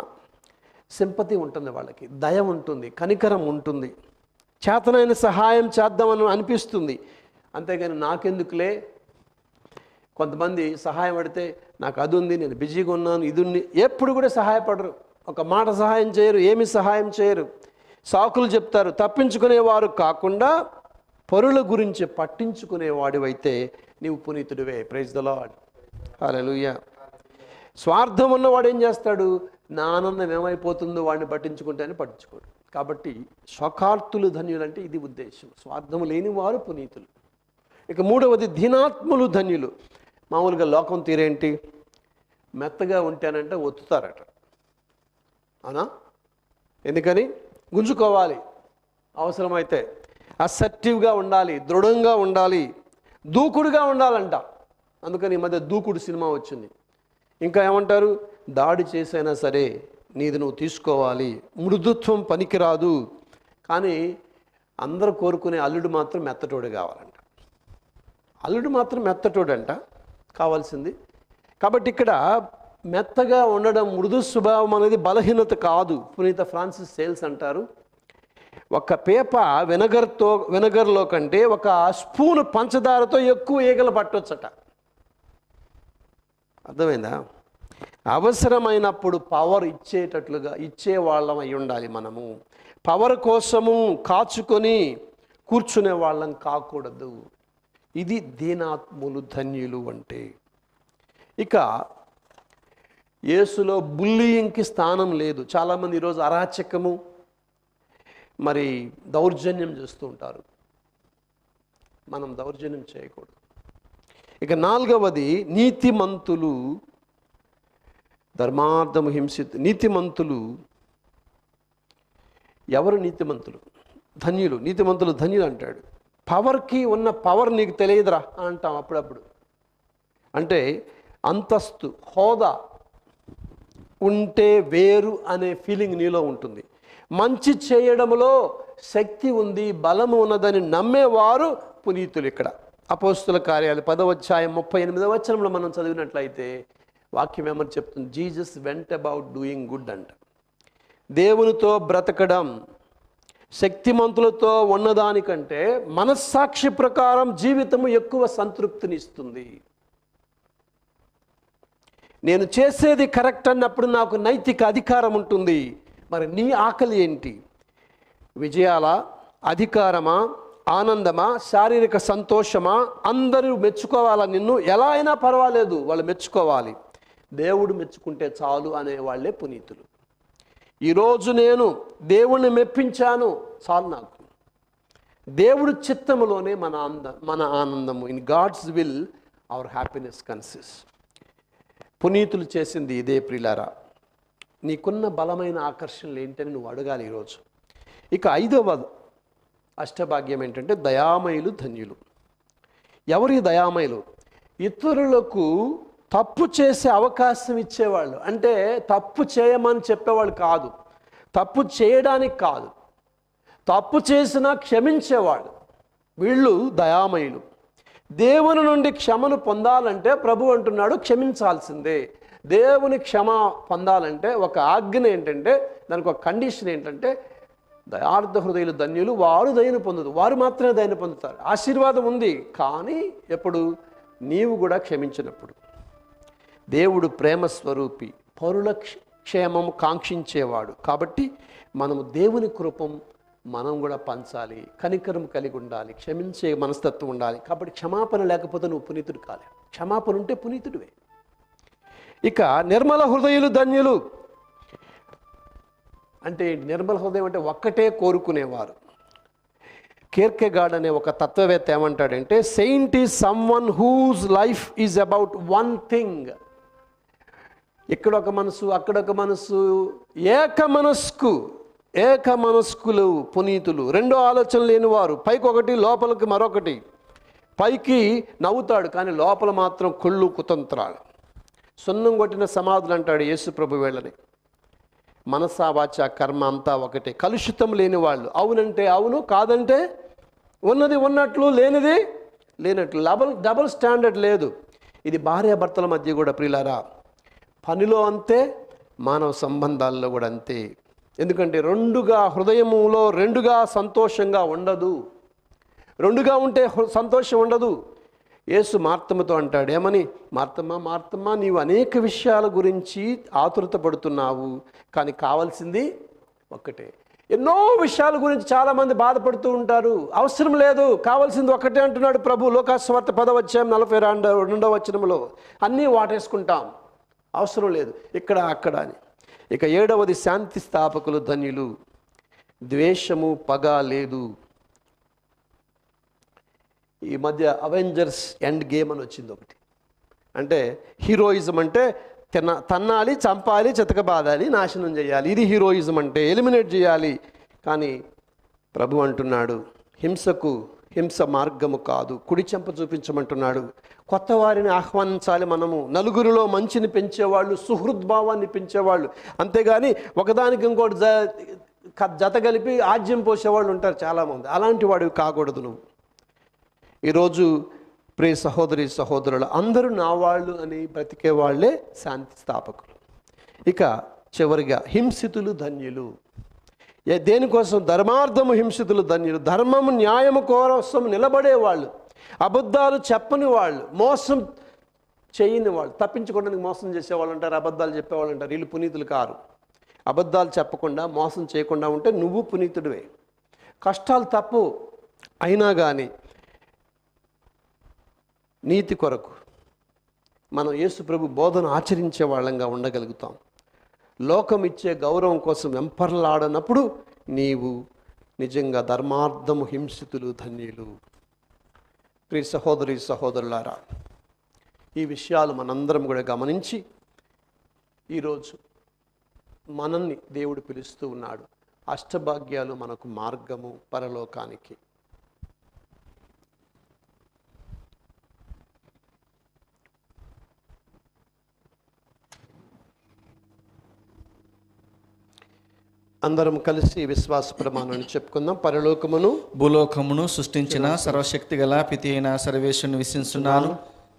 సింపతి ఉంటుంది వాళ్ళకి, దయ ఉంటుంది, కనికరం ఉంటుంది, చేతనైన సహాయం చేద్దామని అనిపిస్తుంది. అంతేగాని నాకెందుకులే. కొంతమంది సహాయం అడితే నాకు అది ఉంది, నేను బిజీగా ఉన్నాను, ఇది ఉంది, ఎప్పుడు కూడా సహాయపడరు, ఒక మాట సహాయం చేయరు, ఏమి సహాయం చేయరు, సాకులు చెప్తారు. తప్పించుకునేవారు కాకుండా పరుల గురించి పట్టించుకునేవాడివైతే నీవు పునీతుడివే. ప్రైజ్ ద లార్డ్, హల్లెలూయా. స్వార్థం ఉన్నవాడు ఏం చేస్తాడు? నా ఆనందం ఏమైపోతుందో వాడిని పట్టించుకుంటే అని పట్టించుకోడు. కాబట్టి శోకార్తులు ధన్యులంటే ఇది ఉద్దేశం, స్వార్థము లేని వారు పునీతులు. ఇక మూడవది దీనాత్ములు ధన్యులు. మామూలుగా లోకం తీరేంటి? మెత్తగా ఉంటేనంటే ఒత్తుతారట, అవునా? ఎందుకని? గుంజుకోవాలి, అవసరమైతే అసర్టివ్గా ఉండాలి, దృఢంగా ఉండాలి, దూకుడుగా ఉండాలంట. అందుకని ఈ మధ్య దూకుడు సినిమా వచ్చింది. ఇంకా ఏమంటారు? దాడి చేసైనా సరే నీది నువ్వు తీసుకోవాలి, మృదుత్వం పనికిరాదు. కానీ అందరూ కోరుకునే అల్లుడు మాత్రం మెత్తటోడు కావాలంట. అల్లుడు మాత్రం మెత్తటోడంట కావాల్సింది. కాబట్టి ఇక్కడ మెత్తగా ఉండడం, మృదు స్వభావం అనేది బలహీనత కాదు. పునీత ఫ్రాన్సిస్ సేల్స్ అంటారు, ఒక పేప వెనగర్లో కంటే ఒక స్పూను పంచదారతో ఎక్కువ ఈగలు పట్టొచ్చట. అర్థమైందా? అవసరమైనప్పుడు పవర్ ఇచ్చేటట్లుగా ఇచ్చేవాళ్ళం అయి ఉండాలి మనము. పవర్ కోసము కాచుకొని కూర్చునే వాళ్ళం కాకూడదు. ఇది దీనాత్ములు ధన్యులు అంటే. ఇక యేసులో బుల్లియింగ్కి స్థానం లేదు. చాలామంది ఈరోజు అరాచకము, మరి దౌర్జన్యం చేస్తూ ఉంటారు. మనం దౌర్జన్యం చేయకూడదు. ఇక నాలుగవది నీతిమంతులు, ధర్మార్థము హింసిత్ నీతిమంతులు ఎవరు నీతిమంతులు? ధన్యులు. నీతిమంతులు ధన్యులు అంటాడు. పవర్కి ఉన్న పవర్ నీకు తెలియదురా అంటాం అప్పుడప్పుడు. అంటే అంతస్తు, హోదా ఉంటే వేరు అనే ఫీలింగ్ నీలో ఉంటుంది. మంచి చేయడంలో శక్తి ఉంది, బలము ఉన్నదని నమ్మేవారు పునీతులు. ఇక్కడ అపోస్తుల కార్యాలు 10వ అధ్యాయం 38వ వచనంలో మనం చదివినట్లయితే వాక్యం ఏమని చెప్తుంది? Jesus vent about doing good అంట. దేవునితో బ్రతకడం శక్తిమంతులతో ఉన్నదానికంటే మనస్సాక్షి ప్రకారం జీవితము ఎక్కువ సంతృప్తిని ఇస్తుంది. నేను చేసేది కరెక్ట్ అన్నప్పుడు నాకు నైతిక అధికారం ఉంటుంది. మరి నీ ఆకలి ఏంటి? విజయాల, అధికారమా, ఆనందమా, శారీరక సంతోషమా? అందరూ మెచ్చుకోవాలా నిన్ను? ఎలా అయినా పర్వాలేదు, వాళ్ళు మెచ్చుకోవాలి. దేవుడు మెచ్చుకుంటే చాలు అనేవాళ్లే పునీతులు. ఈరోజు నేను దేవుణ్ణి మెప్పించాను, చాలు నాకు. దేవుడి చిత్తములోనే మన ఆనందము. In God's will our happiness consist. పునీతులు చేసింది ఇదే ప్రియులారా. నీకున్న బలమైన ఆకర్షణలు ఏంటని నువ్వు అడగాలి ఈరోజు. ఇక 5వ అష్టభాగ్యం ఏంటంటే దయామయులు ధన్యులు. ఎవరి దయామయులు? ఇతరులకు తప్పు చేసే అవకాశం ఇచ్చేవాళ్ళు. అంటే తప్పు చేయమని చెప్పేవాళ్ళు కాదు, తప్పు చేయడానికి కాదు, తప్పు చేసినా క్షమించేవాళ్ళు. వీళ్ళు దయామయులు. దేవుని నుండి క్షమను పొందాలంటే ప్రభు అంటున్నాడు క్షమించాల్సిందే. దేవుని క్షమ పొందాలంటే ఒక ఆజ్ఞ ఏంటంటే, దానికి ఒక కండిషన్ ఏంటంటే, దయార్థ హృదయులు ధన్యులు, వారు దయను పొందదు. వారు మాత్రమే దయను పొందుతారు. ఆశీర్వాదం ఉంది, కానీ ఎప్పుడు? నీవు కూడా క్షమించినప్పుడు. దేవుడు ప్రేమ స్వరూపి, పరుల క్షేమం కాంక్షించేవాడు. కాబట్టి మనము దేవుని కృపం మనం కూడా పంచాలి, కనికరం కలిగి ఉండాలి, క్షమించే మనస్తత్వం ఉండాలి. కాబట్టి క్షమాపణ లేకపోతే నువ్వు పునీతుడు కాలే. క్షమాపణ ఉంటే పునీతుడివే. ఇక నిర్మల హృదయులు ధన్యులు అంటే, నిర్మల హృదయం అంటే ఒక్కటే కోరుకునేవారు. కీర్కెగాడ్ అనే ఒక తత్వవేత్త ఏమంటాడంటే, saint is someone whose life is about one thing. ఇక్కడొక మనసు, అక్కడొక మనసు, ఏక మనస్కులు పునీతులు. రెండో ఆలోచన లేనివారు. పైకి ఒకటి, లోపలికి మరొకటి. పైకి నవ్వుతాడు కానీ లోపల మాత్రం కుళ్ళు కుతంత్రాలు. సున్నం కొట్టిన సమాధులు అంటాడు యేసు ప్రభు వీళ్ళని. మనసా వాచ కర్మ అంతా ఒకటే. కలుషితం లేని వాళ్ళు. అవునంటే అవును, కాదంటే ఉన్నది ఉన్నట్లు, లేనిది లేనట్లు. డబుల్ స్టాండర్డ్ లేదు. ఇది భార్యాభర్తల మధ్య కూడా ప్రియులారా. పనిలో అంతే, మానవ సంబంధాల్లో కూడా అంతే. ఎందుకంటే హృదయములో రెండుగా సంతోషంగా ఉండదు. రెండుగా ఉంటే సంతోషం ఉండదు. యేసు మార్తమ్మతో అంటాడు, ఏమని? మార్తమ్మ, నీవు అనేక విషయాల గురించి ఆతురత పడుతున్నావు, కానీ కావాల్సింది ఒక్కటే. ఎన్నో విషయాల గురించి చాలామంది బాధపడుతూ ఉంటారు. అవసరం లేదు, కావాల్సింది ఒక్కటే అంటున్నాడు ప్రభు. లోకాసువార్త 10వ అధ్యాయం 42వ వచనంలో. అన్నీ వాటేసుకుంటాం, అవసరం లేదు ఇక్కడ అక్కడ అని. ఇక 7వది శాంతి స్థాపకులు ధన్యులు. ద్వేషము, పగ లేదు. ఈ మధ్య అవెంజర్స్ ఎండ్ గేమ్ అని వచ్చింది ఒకటి. అంటే హీరోయిజం అంటే తన్నాలి, చంపాలి, చితకబాదాలి, నాశనం చేయాలి. ఇది హీరోయిజం అంటే, ఎలిమినేట్ చేయాలి. కానీ ప్రభు అంటున్నాడు, హింస మార్గము కాదు, కుడి చెంప చూపించమంటున్నాడు. కొత్త వారిని ఆహ్వానించాలి మనము. నలుగురిలో మంచిని పెంచేవాళ్ళు, సుహృద్భావాన్ని పెంచేవాళ్ళు. అంతేగాని ఒకదానికి ఇంకోటి జత కలిపి ఆజ్యం పోసేవాళ్ళు ఉంటారు చాలామంది. అలాంటి వాడివి కాకూడదు నువ్వు. ఈరోజు ప్రియ సహోదరులు అందరూ నా వాళ్ళు అని బ్రతికే వాళ్ళే శాంతి స్థాపకులు. ఇక చివరిగా హింసితులు ధన్యులు. దేనికోసం? ధర్మార్థము హింసితులు ధన్యులు. ధర్మము న్యాయము కోసం నిలబడేవాళ్ళు, అబద్ధాలు చెప్పని వాళ్ళు, మోసం చేయని వాళ్ళు. తప్పించుకోవడానికి మోసం చేసేవాళ్ళు అంటారు, అబద్ధాలు చెప్పేవాళ్ళు అంటారు. వీళ్ళు పునీతులు కారు. అబద్ధాలు చెప్పకుండా, మోసం చేయకుండా ఉంటే నువ్వు పునీతుడివే. కష్టాలు తప్పు అయినా కానీ నీతి కొరకు మనం యేసు ప్రభు బోధన ఆచరించే వాళ్ళంగా ఉండగలుగుతాం. లోకం ఇచ్చే గౌరవం కోసం వెంపర్లాడనప్పుడు నీవు నిజంగా ధర్మార్థము హింసితులు ధన్యులు. ప్రియ సహోదరులారా, ఈ విషయాలు మనందరం కూడా గమనించి ఈరోజు మనల్ని దేవుడు పిలుస్తూ ఉన్నాడు. అష్టభాగ్యాలు మనకు మార్గము పరలోకానికి. అందరం కలిసి విశ్వాస ప్రమాణాన్ని చెప్పుకుందాం. పరలోకమును భూలోకమును సృష్టించిన సర్వశక్తి గల పితి అయిన సర్వేశ్వరుని విశ్వసిస్తున్నాను.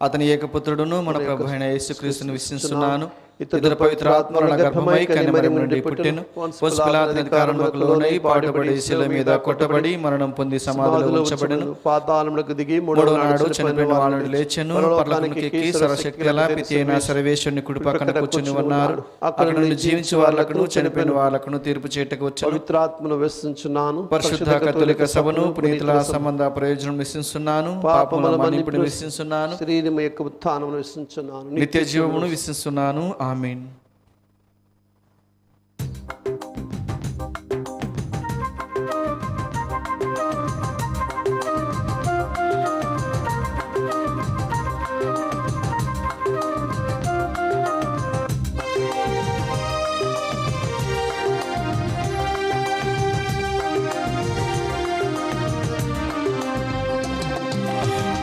అతని ఏకపుత్రుడును మన ప్రభు అయిన యేసుక్రీస్తుని విశ్వసిస్తున్నాను. ఇతర పవిత్ర ఆత్మల గర్భమై కన్యమరి నుండి పుట్టెను. పొంచి పిలాతు అధికారములకు లోనై పాటుపడి శిలువ మీద కొట్టబడి మరణం పొంది సమాధిలో ఉంచబడెను. పాతాళములకు దిగి మూడవ నాడు చనిపోయిన వారి నుండి లేచెను. పరలోకానికి ఎక్కి సర్వశక్తి గల పితి అయిన సర్వేశ్వరుని కుడి పక్కన కూర్చుని ఉన్నారు. అక్కడ నుండి జీవించి వాళ్ళకును చనిపోయిన వాళ్ళకును తీర్పు చేయటకు వచ్చెను. పవిత్రాత్మను విశ్వసించున్నాను. పరిశుద్ధ కథోలిక సభను పునీతుల సంబంధ ప్రయోజనం విశ్వసిస్తున్నాను. పాపముల మన్నిపును విశ్వసిస్తున్నాను. శరీరం యొక్క ఉత్థానమును విశ్వసించున్నాను. నిత్య జీవమును విశ్వసిస్తున్నాను. ఆమేన్.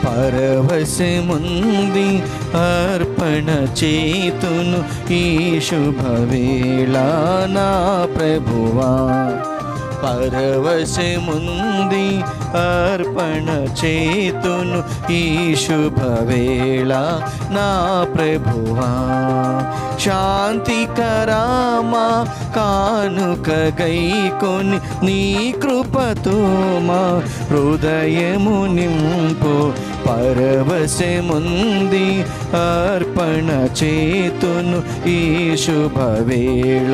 పరవశముంది అర్పణ చేతును ఈ శుభవేళ నా ప్రభువా. పరవశముంది అర్పణ చేతును ఈ శుభవేళ నా ప్రభువా. శాంతికరామా కానుక గైకొని నీ కృపతో మా హృదయము నింపు. పరవశముంది అర్పణ చేతును ఈ శుభవేళ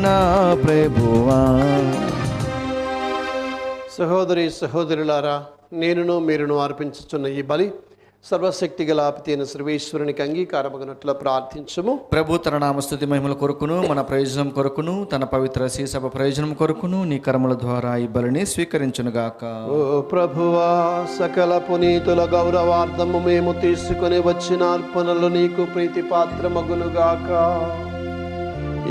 నా ప్రభువా. సహోదరి సహోదరులారా, నేనును మీరును అర్పించుచున్న ఈ బలి సర్వశక్తి గల పితి అయిన సర్వేశ్వరునికి అంగీకారమగినట్లు ప్రార్థించము. ప్రభు తన నామస్తుతి మహిమల కొరకును మన ప్రయోజనం కొరకును తన పవిత్ర శ్రీసభ ప్రయోజనం కొరకును నీ కర్మల ద్వారా ఈ బలిని స్వీకరించునుగాక. ఓ ప్రభువా, సకల పునీతుల గౌరవార్థము మేము తీసుకుని వచ్చిన అర్పణలు నీకు ప్రీతి పాత్రమగునుగాక.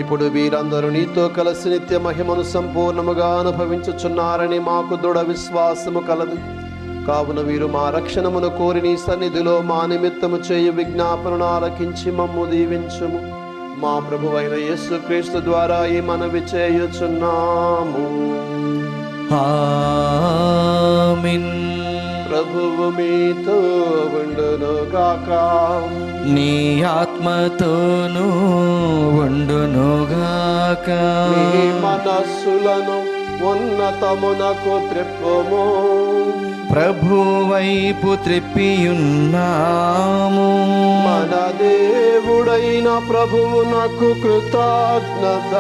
ఇప్పుడు వీరందరూ నీతో కలిసి నిత్య మహిమను సంపూర్ణముగా అనుభవించుచున్నారని మాకు దృఢ విశ్వాసము కలదు. కావున వీరు మా రక్షణమును కోరి నీ సన్నిధిలో మా నిమిత్తము చేయు విజ్ఞాపనను ఆలకించి మమ్ము దీవించుము. మా ప్రభువైన యేసుక్రీస్తు ద్వారా ఈ మనవి చేయుచున్నాము. ఆమేన్. ప్రభువు మీతో ఉండునుగాక. నీ ఆత్మతోనూ ఉండునుగాక. మీ మనస్సులను ఉన్నతమునకు త్రిప్పుము. ప్రభు వైపు త్రిప్పియున్నాము. మన దేవుడైన ప్రభువునకు కృతజ్ఞత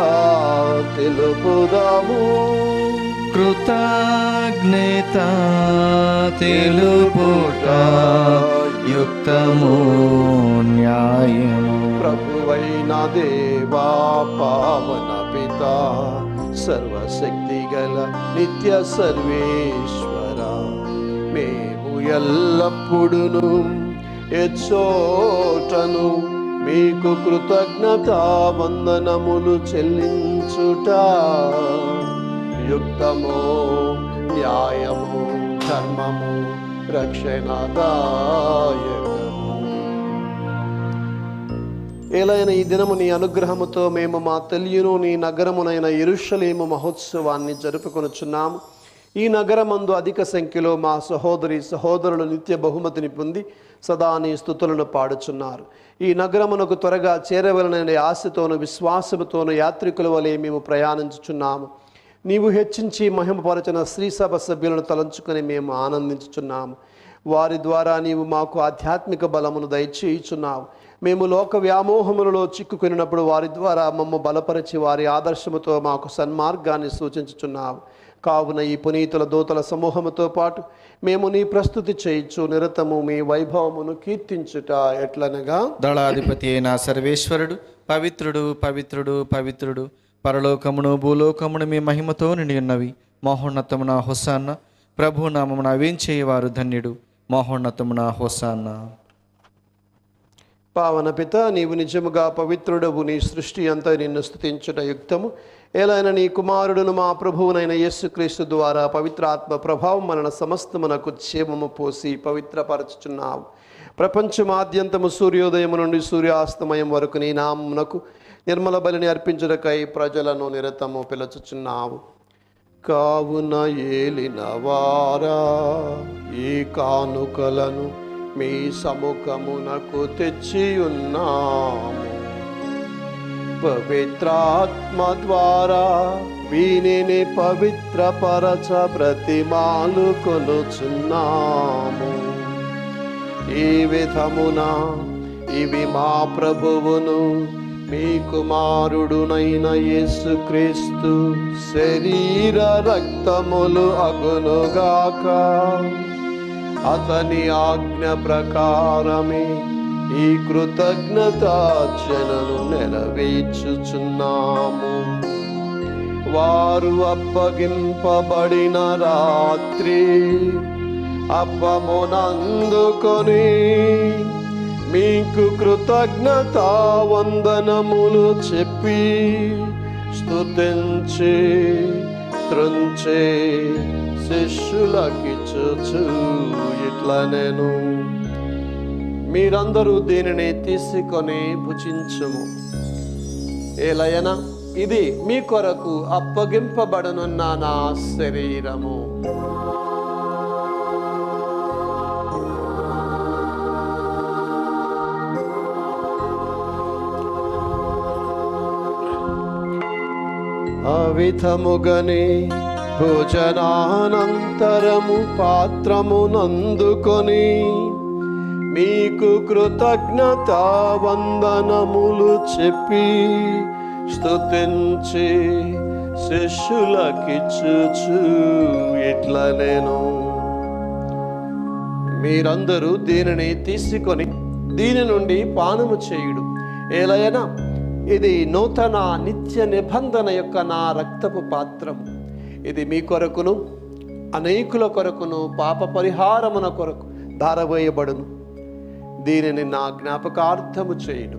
తెలుపుదాము. కృతజ్ఞత తెలుపుట యుక్తము న్యాయము. ప్రభువైన దేవా, పావన పిత, సర్వశక్తి గల నిత్య సర్వేశ్వర, మేము ఎల్లప్పుడును ఎచ్చోటను మీకు కృతజ్ఞత వందనములు చెల్లించుట యుక్తము న్యాయము ధర్మము రక్షణదాయకము. ఏలైన ఈ దినము నీ అనుగ్రహముతో మేము మా తెలియను నీ నగరమునైన యెరూషలేము మహోత్సవాన్ని జరుపుకొనుచున్నాము. ఈ నగరమందు అధిక సంఖ్యలో మా సహోదరి సహోదరులు నిత్య బహుమతిని పొంది సదా నీ స్తుతులను పాడుచున్నారు. ఈ నగరమునకు త్వరగా చేరవలననే ఆశతోను విశ్వాసముతోను యాత్రికుల వలె మేము ప్రయాణించుచున్నాము. నీవు హెచ్చించి మహిమపరచిన శ్రీసభ సభ్యులను తలంచుకొని మేము ఆనందించుచున్నాము. వారి ద్వారా నీవు మాకు ఆధ్యాత్మిక బలమును దయచేయుచున్నావు. మేము లోక వ్యామోహములలో చిక్కుకొనినప్పుడు వారి ద్వారా మమ్మ బలపరిచి వారి ఆదర్శముతో మాకు సన్మార్గాన్ని సూచించుచున్నావు. కావున ఈ పునీతుల దూతల సమూహముతో పాటు మేము నీ ప్రస్తుతి చేయించు నిరతము మీ వైభవమును కీర్తించుట ఎట్లనగా, దళాధిపతి అయిన సర్వేశ్వరుడు పవిత్రుడు పవిత్రుడు పవిత్రుడు, పరలోకమును భూలోకమును మీ మహిమతో నిండి ఉన్నవి. మహోన్నతమున హోసాన్న. ప్రభు నామమున వేంచేయవారు ధన్యుడు. మహోన్నతమున హోసాన్న. పావన పిత, నీవు నిజముగా పవిత్రుడవు. నీ సృష్టి అంతా నిన్ను స్తుతించుట యుక్తము. ఏలైనా నీ కుమారుడును మా ప్రభువునైన యేసుక్రీస్తు ద్వారా పవిత్రాత్మ ప్రభావం వలన సమస్తమునకు క్షేమము పోసి పవిత్రపరచుచున్నావు. ప్రపంచమాద్యంతము సూర్యోదయము నుండి సూర్యాస్తమయం వరకు నీ నామమునకు నిర్మల బలిని అర్పించుటకై ప్రజలను నిరతము పిలుచుచున్నావు. కావున ఏలిన వారా, ఈ కానుకలను మీ సముఖమునకు తెచ్చి ఉన్నాము. పవిత్రాత్మ ద్వారా వీనిని పవిత్రపరచ బ్రతిమాలు కొనుచున్నాము. ఈ విధమున ఇవి మా ప్రభువును మీ కుమారుడునైన యేసుక్రీస్తు శరీర రక్తములు అగునుగాక. అతని ఆజ్ఞ ప్రకారమే ఈ కృతజ్ఞతార్చనను నెరవేర్చుచున్నాము. వారు అప్పగింపబడిన రాత్రి అప్పమునందుకొని మీకు కృతజ్ఞతా వందనములు చెప్పి స్తుతించి త్రుంచి శిష్యులకిచ్చుచు ఇట్లా నేను, మీరందరూ దీనిని తీసుకొని భుజించుము. ఏలయనా ఇది మీ కొరకు అప్పగింపబడనున్న నా శరీరము. అవిధముగనే భోజనానంతరము పాత్రమునందుకొని మీకు కృతజ్ఞతా వందనములు చెప్పి స్తుతించి శిష్యులకిచ్చుచు ఇట్లా నేను, మీరందరూ దీనిని తీసుకొని దీని నుండి పానము చేయుడు. ఏలయనా ఇది నూతన నిత్య నిబంధన యొక్క నా రక్తపు పాత్రము. ఇది మీ కొరకును అనేకుల కొరకును పాప పరిహారమున కొరకు ధారవేయబడును. దీనిని నా జ్ఞాపకార్థము చేయుడు.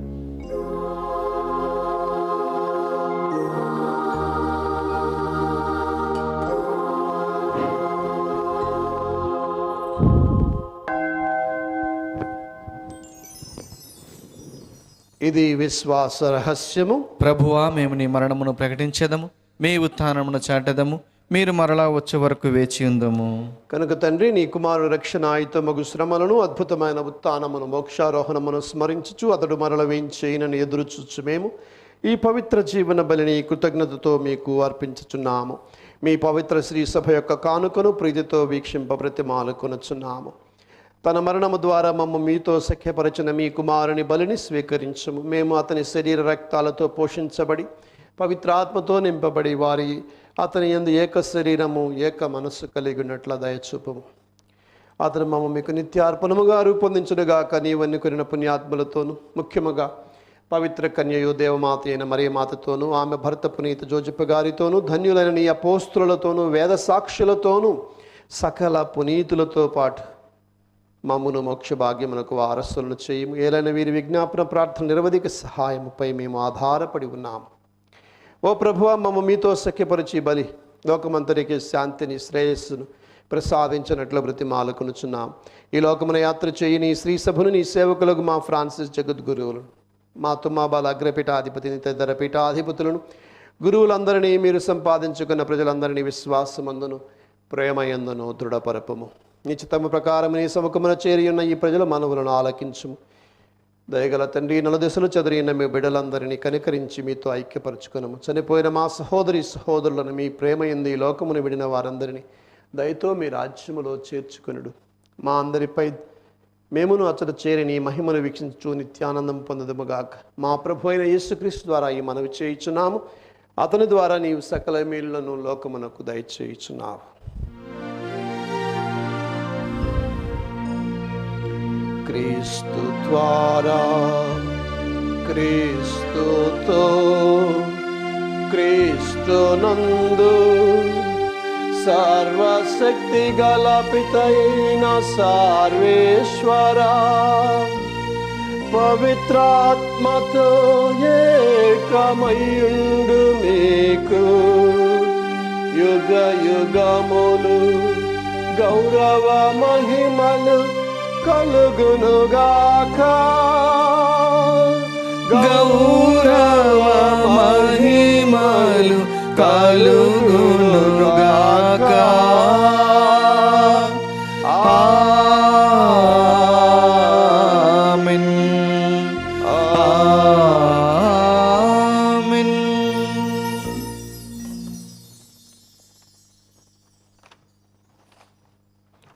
ఇది విశ్వాస రహస్యము. ప్రభువా, మేము నీ మరణమును ప్రకటించేదము, మీ ఉత్థానమును చాటెదము, మీరు మరలా వచ్చే వరకు వేచి ఉందము. కనుక తండ్రి, నీ కుమారుడు రక్షణ ఆయుతమగు శ్రమలను అద్భుతమైన ఉత్థానమును మోక్షారోహణమును స్మరించుచు అతడు మరల వేయించేయనని ఎదురుచూచు మేము ఈ పవిత్ర జీవన బలిని కృతజ్ఞతతో మీకు అర్పించుచున్నాము. మీ పవిత్ర శ్రీ సభ యొక్క కానుకను ప్రీతితో వీక్షింప ప్రతిమాలుకొనుచున్నాము. తన మరణము ద్వారా మమ్మ మీతో సఖ్యపరచిన మీ కుమారుని బలిని స్వీకరించము. మేము అతని శరీర రక్తాలతో పోషించబడి పవిత్రాత్మతో నింపబడి వారి అతని యందు ఏక శరీరము ఏక మనస్సు కలిగి ఉన్నట్ల దయచూపము. అతను మమ్మ మీకు నిత్యార్పణముగా రూపొందించుడుగాక. నీవన్నీ కొనిన పుణ్యాత్ములతోనూ ముఖ్యముగా పవిత్ర కన్యయు దేవమాత అయిన మరియమాతతోనూ ఆమె భర్త పునీత జోజప్ప గారితోనూ ధన్యులైన నీ అపోస్తులతోనూ వేద సాక్షులతోనూ సకల పునీతులతో పాటు మమ్మును మోక్ష భాగ్యమునకు వారసులను చేయము. ఏలైన వీరి విజ్ఞాపన ప్రార్థన నిరవధిక సహాయముపై మేము ఆధారపడి ఉన్నాము. ఓ ప్రభువా, మమ్మ మీతో సఖ్యపరిచి బలి లోకమంతరికి శాంతిని శ్రేయస్సును ప్రసాదించినట్లు బ్రతిమాలకొనుచున్నాం. ఈ లోకమున యాత్ర చేయి నీ శ్రీ సభను నీ సేవకులకు మా ఫ్రాన్సిస్ జగద్గురువులను, మా తుమ్మాబాల అగ్రపీఠాధిపతిని తదితర పీఠాధిపతులను గురువులందరినీ మీరు సంపాదించుకున్న ప్రజలందరినీ విశ్వాసమందును ప్రేమయందును దృఢపరపము. నిశ్చితము ప్రకారం నీ సముఖమున చేరి ఉన్న ఈ ప్రజల మనవులను ఆలకించుము. దయగల తండ్రి, నలుదిశలు చెదిరిన మీ బిడ్డలందరినీ కనికరించి మీతో ఐక్యపరచుకునము. చనిపోయిన మా సహోదరి సహోదరులను మీ ప్రేమ యందు ఈ లోకమును విడిన వారందరినీ దయతో మీ రాజ్యములో చేర్చుకొనుడు. మా అందరిపై మేమును అతడు చేరి నీ మహిమను వీక్షించు నిత్యానందం పొందదముగాక. మా ప్రభు అయిన యేసుక్రీస్తు ద్వారా ఈ మనవి చేయుచున్నాము. అతని ద్వారా నీవు సకల మేలులను లోకమునకు దయచేయుచున్నావు. క్రీస్తు ద్వారా, క్రీస్తుతో, క్రీస్తునందు సర్వశక్తి గల పితైన సర్వేశ్వర పవిత్రాత్మతో ఏకమయుండు మీకు యుగ యుగములు గౌరవ మహిమలు కలుగునుగాక. గౌరవ మహిమలు కలుగునుగాక. ఆమేన్. ఆమేన్.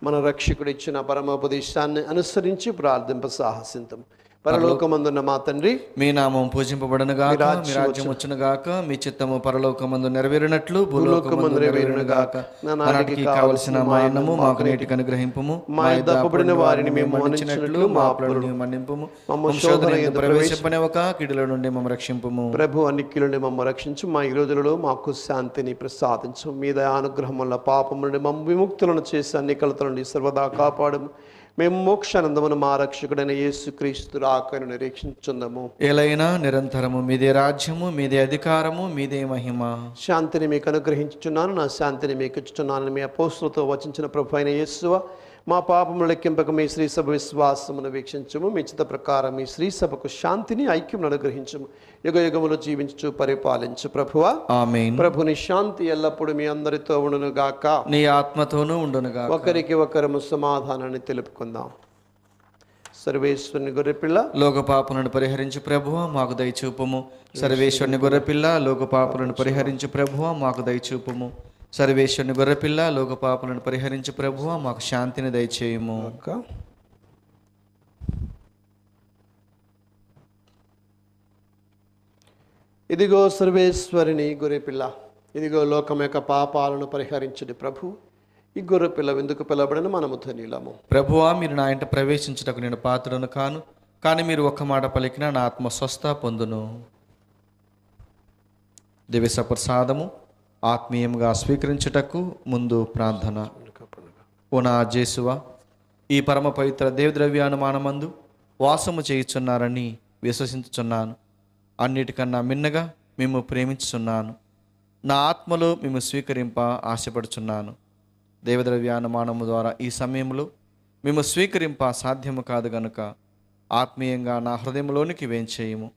మన రక్షకుడు ఇచ్చిన పరమోపదేశాన్ని అనుసరించి ప్రార్థింప సాహసింతం. పరలోకమందున్న మా తండ్రి, మీ నామం పూజింపబడను గాక, మీ రాజ్యం వచ్చును గాక, మీ చిత్తము పరలోకమందు నెరవేరినట్లు భూలోకమందు నెరవేరును గాక. నానాటికి కావలసిన మా అన్నము మాకు నేటికి అనుగ్రహింపుము. మా యొద్ద అప్పుబడిన వారిని మేము మన్నించినట్లు మా అప్పులను మన్నింపుము. మమ్మల్ని శోధన యందు ప్రవేశింపనివ్వక కీడుల నుండి మమ్మ రక్షింపుము. ప్రభు అన్నికీల నుండి మమ్మ రక్షించు. మా ఈ రోజులలో మాకు శాంతిని ప్రసాదించు. మీ దయా అనుగ్రహం వల్ల పాపం నుండి మమ్మ విముక్తులను చేసి అన్ని కలతల నుండి సర్వదా కాపాడము. మేము మోక్షానందమును మా రక్షకుడైన యేసుక్రీస్తు రాకను నిరీక్షించుందము. ఏలైనా నిరంతరము మీదే రాజ్యము, మీదే అధికారము, మీదే మహిమ. శాంతిని మీకు అనుగ్రహించుచున్నాను, నా శాంతిని మీకు ఇచ్చుచున్నాను మీ అపోస్తులతో వచించిన ప్రభు అయిన యేసువ, మా పాపములు లెక్కింపక మీ శ్రీ సభ విశ్వాసమును వీక్షించము. మీ చిత్త ప్రకారం మీ శ్రీ సభకు శాంతిని ఐక్యమును అనుగ్రహించము. యుగ యుగములు జీవించు పరిపాలించు ప్రభువా. ఆమేన్. ప్రభుని శాంతి ఎల్లప్పుడూ మీ అందరితో ఉండును గాక. నీ ఆత్మతోనూ ఉండును గాక. ఒకరికి ఒకరము సమాధానాన్ని తెలుపుకుందాం. సర్వేశ్వరుని గొర్రెపిల్ల, లోక పాపలను పరిహరించు ప్రభువా మాకు దయచూపుము. సర్వేశ్వరుని గొర్రెపిల్ల, లోక పాపలను పరిహరించు ప్రభువా మాకు దయచూపుము. సర్వేశ్వరుని గొర్రెపిల్ల, లోక పాపలను పరిహరించు ప్రభువా మాకు శాంతిని దయచేయుము. ఇదిగో సర్వేశ్వరిని గొర్రెపిల్ల, ఇదిగో లోకం యొక్క పాపాలను పరిహరించుడి ప్రభు. ఈ గొర్రెపిల్ల ఎందుకు పిలవబడిన మనము ధన్యులము. ప్రభువా మీరు నా ఇంట ప్రవేశించుటకు నేను పాత్రను కాను, కానీ మీరు ఒక్క మాట పలికిన నా ఆత్మ స్వస్థ పొందును. దివ్య ప్రసాదము ఆత్మీయంగా స్వీకరించుటకు ముందు ప్రార్థన. ఓ నా జేసువా, ఈ పరమ పవిత్ర దేవద్రవ్యానుమానమందు వాసము చేయుచున్నారని విశ్వసించుచున్నాను. అన్నిటికన్నా మిన్నగా మేము ప్రేమించుచున్నాను. నా ఆత్మలో మేము స్వీకరింప ఆశపడుచున్నాను. దేవద్రవ్యానుమానము ద్వారా ఈ సమయంలో మేము స్వీకరింప సాధ్యము కాదు గనుక ఆత్మీయంగా నా హృదయంలోనికి వేంచేయము.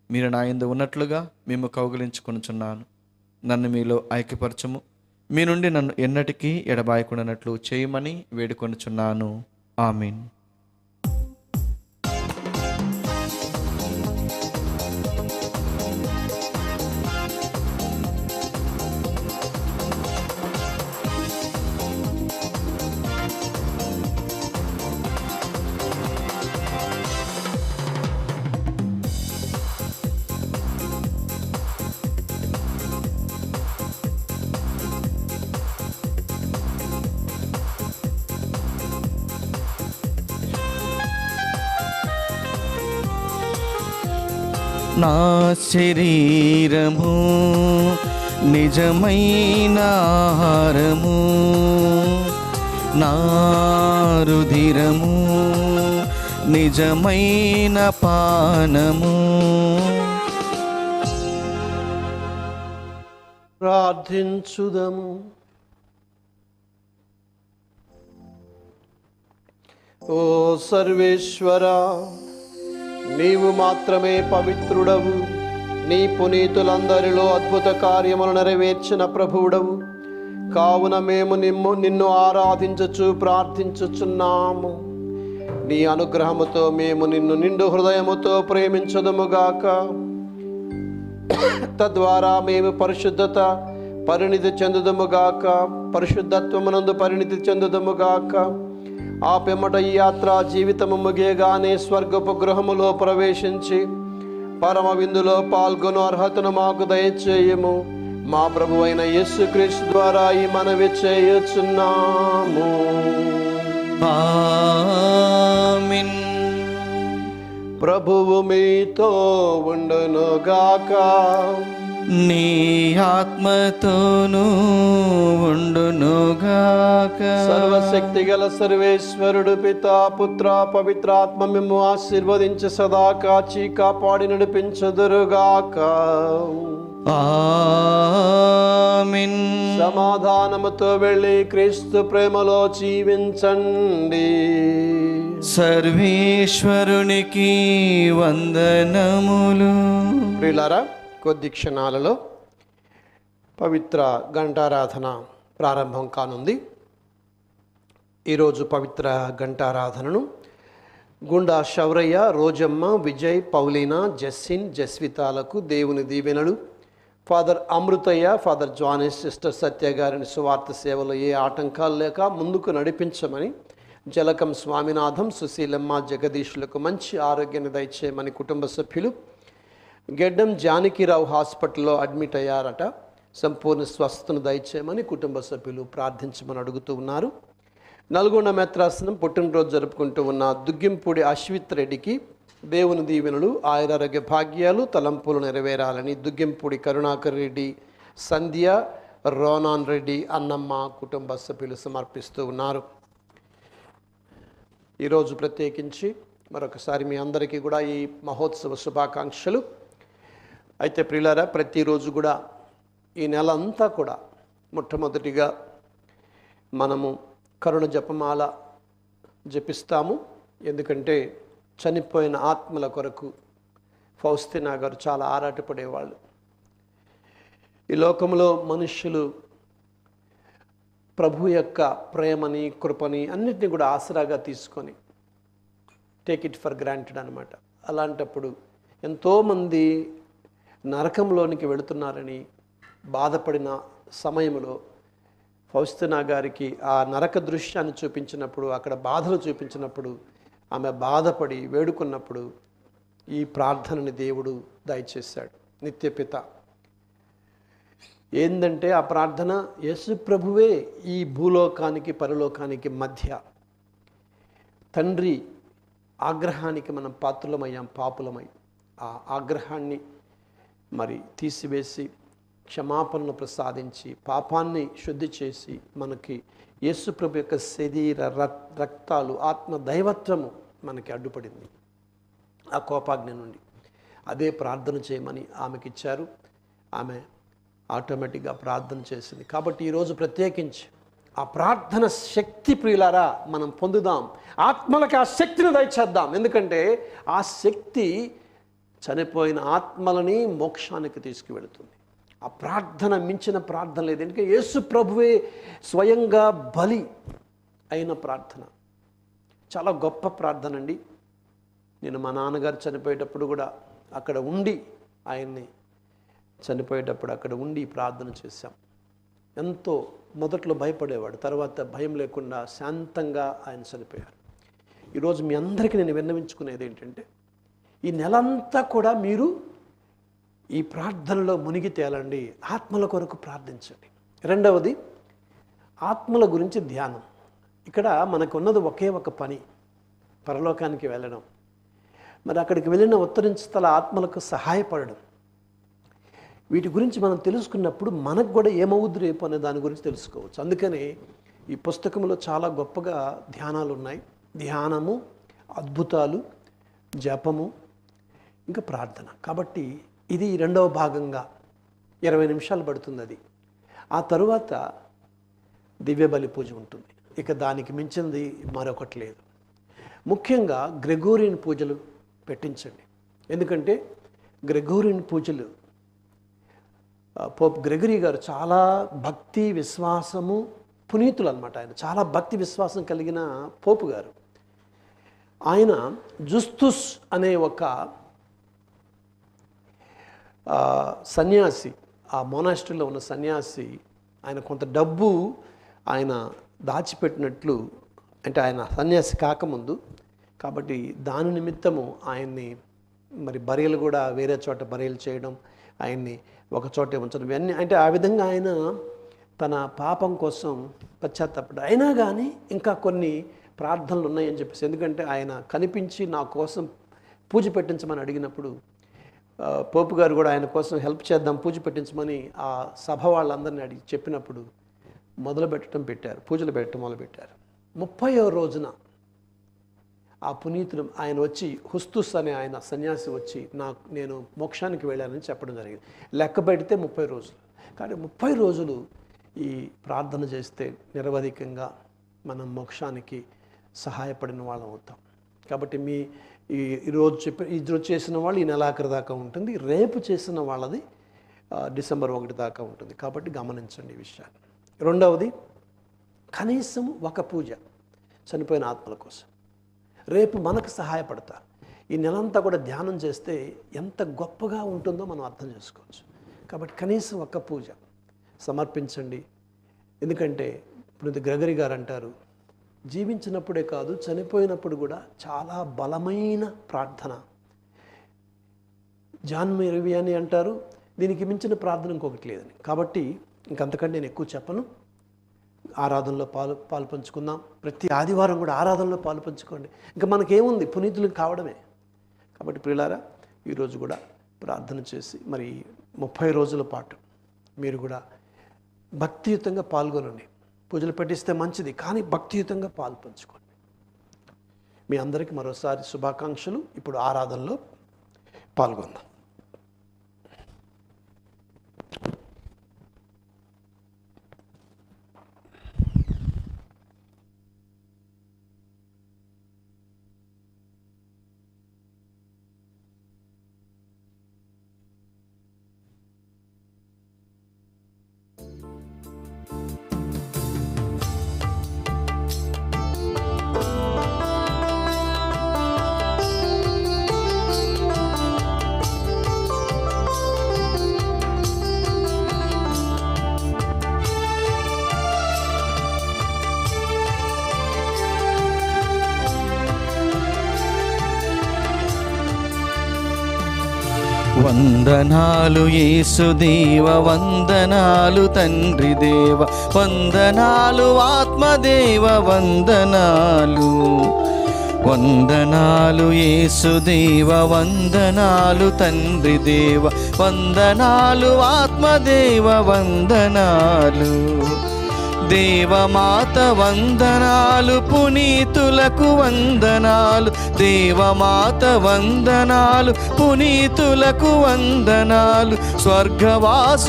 మీరు నా యందు ఉన్నట్లుగా మేము కౌగిలించుకొనుచున్నాను. నన్ను మీలో ఐక్యపరచము. మీ నుండి నన్ను ఎన్నటికీ ఎడబాయకుండానట్లు చేయమని వేడుకొనుచున్నాను. ఆమీన్. నా శరీరము నిజమైన ఆహారము, నా రుధిరము నిజమైన పానము. ప్రార్థించుదము. ఓ సర్వేశ్వరా, నీవు మాత్రమే పవిత్రుడవు. నీ పునీతులందరిలో అద్భుత కార్యములు నెరవేర్చిన ప్రభువుడవు. కావున మేము నిన్ను ఆరాధించుచు ప్రార్థించుచున్నాము. నీ అనుగ్రహముతో మేము నిన్ను నిండు హృదయముతో ప్రేమించదుముగాక. తద్వారా మేము పరిణితి చెందుదుముగాక, పరిశుద్ధత్వమునందు పరిణితి చెందుదుముగాక. ఆ పిమ్మట ఈ యాత్రా జీవితము ముగియగానే స్వర్గపు గృహములో ప్రవేశించి పరమ విందులో పాల్గొను అర్హతను మాకు దయచేయము. మా ప్రభువైన యేసుక్రీస్తు ద్వారా ఈ మనవి చేయుచున్నాము. ఆమేన్. ప్రభువు మీతో ఉండునుగాక. నీ ఆత్మతోనూ ఉండునుగాక. సర్వశక్తి గల సర్వేశ్వరుడు పితా పుత్ర పవిత్రాత్మ మేము ఆశీర్వదించి సదా కాచి కాపాడి నడిపించుదురుగాక. ఆమేన్. సమాధానముతో వెళ్ళి క్రీస్తు ప్రేమలో జీవించండి. సర్వేశ్వరునికి వందనములు. ప్రియులారా, కొద్ది క్షణాలలో పవిత్ర ఘంటారాధన ప్రారంభం కానుంది. ఈరోజు పవిత్ర ఘంటారాధనను గుండా శౌరయ్య, రోజమ్మ, విజయ్, పౌలీనా, జస్సిన్, జస్వితాలకు దేవుని దీవెనలు. ఫాదర్ అమృతయ్య, ఫాదర్ జానేస్, సిస్టర్ సత్య గారిని సువార్త సేవలో ఏ ఆటంకాలు లేక ముందుకు నడిపించమని, జలకం స్వామినాథం, సుశీలమ్మ, జగదీష్లకు మంచి ఆరోగ్యాన్ని దయచేయమని కుటుంబ సభ్యులు. గెడ్డం జానకిరావు హాస్పిటల్లో అడ్మిట్ అయ్యారట, సంపూర్ణ స్వస్థతను దయచేయమని కుటుంబ సభ్యులు ప్రార్థించమని అడుగుతూ ఉన్నారు. నల్గొండ మెత్రాసనం పుట్టినరోజు జరుపుకుంటూ ఉన్న దుగ్గింపూడి అశ్విత్ రెడ్డికి దేవుని దీవెనలు, ఆయురారోగ్య భాగ్యాలు, తలంపులు నెరవేరాలని దుగ్గింపూడి కరుణాకర్ రెడ్డి, సంధ్య, రోనాన్ రెడ్డి, అన్నమ్మ కుటుంబ సభ్యులు సమర్పిస్తూ ఉన్నారు. ఈరోజు ప్రత్యేకించి మరొకసారి మీ అందరికీ కూడా ఈ మహోత్సవ శుభాకాంక్షలు. అయితే ప్రియులారా, ప్రతిరోజు కూడా ఈ నెల అంతా కూడా మొట్టమొదటిగా మనము కరుణ జపమాల జపిస్తాము. ఎందుకంటే చనిపోయిన ఆత్మల కొరకు ఫౌస్తినా గారు చాలా ఆరాటపడేవాళ్ళు. ఈ లోకంలో మనుష్యులు ప్రభు యొక్క ప్రేమని, కృపని అన్నిటిని కూడా ఆసరాగా తీసుకొని టేక్ ఇట్ ఫర్ గ్రాంటెడ్ అనమాట. అలాంటప్పుడు ఎంతోమంది నరకంలోనికి వెళుతున్నారని బాధపడిన సమయంలో ఫౌస్తినా గారికి ఆ నరక దృశ్యాన్ని చూపించినప్పుడు, అక్కడ బాధలు చూపించినప్పుడు ఆమె బాధపడి వేడుకున్నప్పుడు ఈ ప్రార్థనని దేవుడు దయచేశాడు. నిత్యపిత ఏందంటే ఆ ప్రార్థన యేసు ప్రభువే ఈ భూలోకానికి పరలోకానికి మధ్య తండ్రి ఆగ్రహానికి మనం పాత్రులమయ్యాం, పాపులమై ఆ ఆగ్రహాన్ని మరి తీసివేసి క్షమాపణను ప్రసాదించి పాపాన్ని శుద్ధి చేసి మనకి యేసు ప్రభు యొక్క శరీర రక్తాలు, ఆత్మ దైవత్వము మనకి అడ్డుపడింది ఆ కోపాగ్ని నుండి. అదే ప్రార్థన చేయమని ఆమెకి ఇచ్చారు. ఆమె ఆటోమేటిక్గా ప్రార్థన చేసింది. కాబట్టి ఈరోజు ప్రత్యేకించి ఆ ప్రార్థన శక్తి ప్రియులారా మనం పొందుదాం. ఆత్మలకి ఆ శక్తిని దయచేద్దాం. ఎందుకంటే ఆ శక్తి చనిపోయిన ఆత్మలని మోక్షానికి తీసుకువెళుతుంది. ఆ ప్రార్థన మించిన ప్రార్థన లేదు. ఎందుకంటే యేసు ప్రభువే స్వయంగా బలి అయిన ప్రార్థన చాలా గొప్ప ప్రార్థన అండి. నేను మా నాన్నగారు చనిపోయేటప్పుడు కూడా అక్కడ ఉండి, ఆయన్ని చనిపోయేటప్పుడు అక్కడ ఉండి ప్రార్థన చేశాం. ఎంతో మొదట్లో భయపడేవాడు, తర్వాత భయం లేకుండా శాంతంగా ఆయన చనిపోయారు. ఈరోజు మీ అందరికీ నేను విన్నవించుకునేది ఏంటంటే ఈ నెలంతా కూడా మీరు ఈ ప్రార్థనలో మునిగి తేలండి. ఆత్మల కొరకు ప్రార్థించండి. రెండవది ఆత్మల గురించి ధ్యానం. ఇక్కడ మనకు ఉన్నది ఒకే ఒక పని, పరలోకానికి వెళ్ళడం. మరి అక్కడికి వెళ్ళిన ఉత్తరించతల ఆత్మలకు సహాయపడడం. వీటి గురించి మనం తెలుసుకున్నప్పుడు మనకు కూడా ఏమవుద్దు రేపు అనే దాని గురించి తెలుసుకోవచ్చు. అందుకని ఈ పుస్తకంలో చాలా గొప్పగా ధ్యానాలు ఉన్నాయి. ధ్యానము, అద్భుతాలు, జపము, ఇంకా ప్రార్థన. కాబట్టి ఇది రెండవ భాగంగా 20 నిమిషాలు పడుతుంది అది. ఆ తరువాత దివ్య బలి పూజ ఉంటుంది. ఇక దానికి మించింది మరొకటి లేదు. ముఖ్యంగా గ్రెగోరియన్ పూజలు పెట్టించండి. ఎందుకంటే గ్రెగోరియన్ పూజలు పోప్ గ్రెగరీ గారు చాలా భక్తి విశ్వాసము పునీతులు అనమాట. ఆయన చాలా భక్తి విశ్వాసం కలిగిన పోపు గారు. ఆయన జుస్తుస్ అనే ఒక సన్యాసి, ఆ మొనాస్ట్రీలో ఉన్న సన్యాసి, ఆయన కొంత డబ్బు ఆయన దాచిపెట్టినట్లు, అంటే ఆయన సన్యాసి కాకముందు, కాబట్టి దాని నిమిత్తము ఆయన్ని మరి బరియలు కూడా వేరే చోట బరియలు చేయడం, ఆయన్ని ఒక చోటే ఉంచడం, ఇవన్నీ అంటే ఆ విధంగా ఆయన తన పాపం కోసం పశ్చాత్తాపడ్డ. అయినా కానీ ఇంకా కొన్ని ప్రార్థనలు ఉన్నాయని చెప్పేసి, ఎందుకంటే ఆయన కనిపించి నా కోసం పూజ పెట్టించమని అడిగినప్పుడు పోపు గారు కూడా ఆయన కోసం హెల్ప్ చేద్దాం, పూజ పెట్టించమని ఆ సభ వాళ్ళందరినీ అడిగి చెప్పినప్పుడు పెట్టారు, పూజలు పెట్టడం మొదలుపెట్టారు. 30వ రోజున ఆ పునీతుడు ఆయన వచ్చి, హుస్తుస్ అనే ఆయన సన్యాసి వచ్చి, నేను మోక్షానికి వెళ్ళానని చెప్పడం జరిగింది. లెక్క పెడితే 30 రోజులు. కానీ 30 రోజులు ఈ ప్రార్థన చేస్తే నిరవధికంగా మనం మోక్షానికి సహాయపడిన వాళ్ళం అవుతాం. కాబట్టి ఈరోజు చేసిన వాళ్ళు ఈ నెలాఖరు దాకా ఉంటుంది, రేపు చేసిన వాళ్ళది డిసెంబర్ 1 దాకా ఉంటుంది. కాబట్టి గమనించండి ఈ విషయాన్ని. రెండవది, కనీసం ఒక పూజ చనిపోయిన ఆత్మల కోసం రేపు మనకు సహాయపడతారు. ఈ నెలంతా కూడా ధ్యానం చేస్తే ఎంత గొప్పగా ఉంటుందో మనం అర్థం చేసుకోవచ్చు. కాబట్టి కనీసం ఒక పూజ సమర్పించండి. ఎందుకంటే ఇప్పుడు గ్రెగరీ గారు అంటారు, జీవించినప్పుడే కాదు చనిపోయినప్పుడు కూడా చాలా బలమైన ప్రార్థన. జాన్ మెరివియాని అంటారు, దీనికి మించిన ప్రార్థన ఇంకొకటి లేదని. కాబట్టి ఇంకంతకంటే నేను ఎక్కువ చెప్పను. ఆరాధనలో పాలు పంచుకుందాం. ప్రతి ఆదివారం కూడా ఆరాధనలో పాలు పంచుకోండి. ఇంకా మనకేముంది, పునీతులు కావడమే. కాబట్టి ప్రియులారా, ఈరోజు కూడా ప్రార్థన చేసి మరి 30 రోజుల పాటు మీరు కూడా భక్తియుతంగా పాల్గొనండి. పూజలు పెట్టిస్తే మంచిది, కానీ భక్తియుతంగా పాలు పంచుకోండి. మీ అందరికీ మరోసారి శుభాకాంక్షలు. ఇప్పుడు ఆరాధనలో పాల్గొందాం. వందనాలు యేసుదేవ, వందనాలు తండ్రి దేవ, వందనాలు ఆత్మదేవ, వందనాలు. వందనాలు యేసుదేవ, వందనాలు తండ్రి దేవ, వందనాలు ఆత్మదేవ, వందనాలు. దేవమాత వందనాలు, పునీతులకు వందనాలు. దేవమాత వందనాలు, పునీతులకు వందనాలు. స్వర్గవాసులందరికీ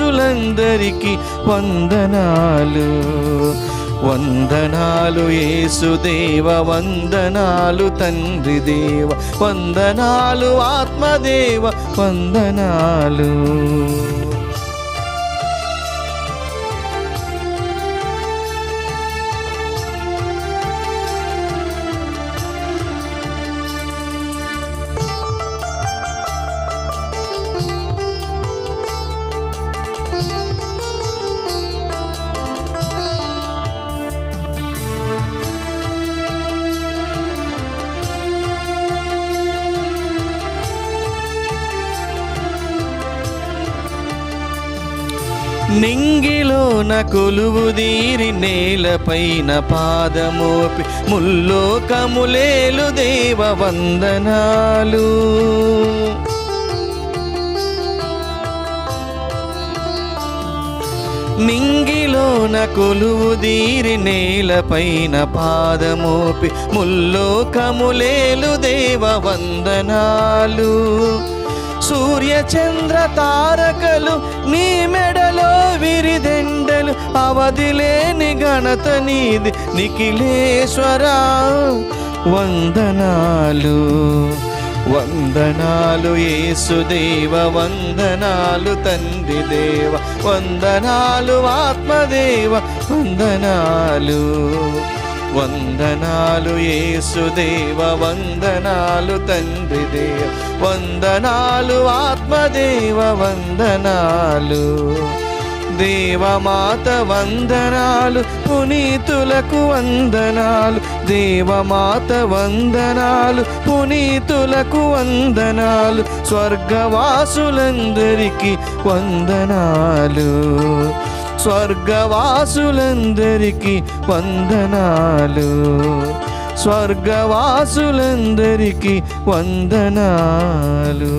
వందనాలు. వందనాలు యేసుదేవ, వందనాలు తండ్రి దేవ, వందనాలు ఆత్మదేవ, వందనాలు. నింగిలోన కొలువుదీరి నేలపైన పాదమోపి ముల్లోకములేలు దేవ, వందనాలు. నింగిలోన కొలువుదీరి నేలపైన పాదమోపి ముల్లోకములేలు దేవ, వందనాలు. సూర్య చంద్ర తారకలు నీ మెడలో విరిదెండలు, అవధిలేని ఘనత నీది నిఖిలేశ్వరా, వందనాలు. వందనాలు యేసుదేవ, వందనాలు తండ్రి దేవ, వందనాలు ఆత్మదేవ, వందనాలు. వందనాలు యేసుదేవ, వందనాలు తండ్రి దేవ, వందనాలు ఆత్మదేవ, వందనాలు. దేవమాత వందనాలు, పునీతులకు వందనాలు. దేవమాత వందనాలు, పునీతులకు వందనాలు. స్వర్గవాసులందరికీ వందనాలు. స్వర్గవాసులందరికీ వందనాలు. స్వర్గవాసులందరికీ వందనాలు.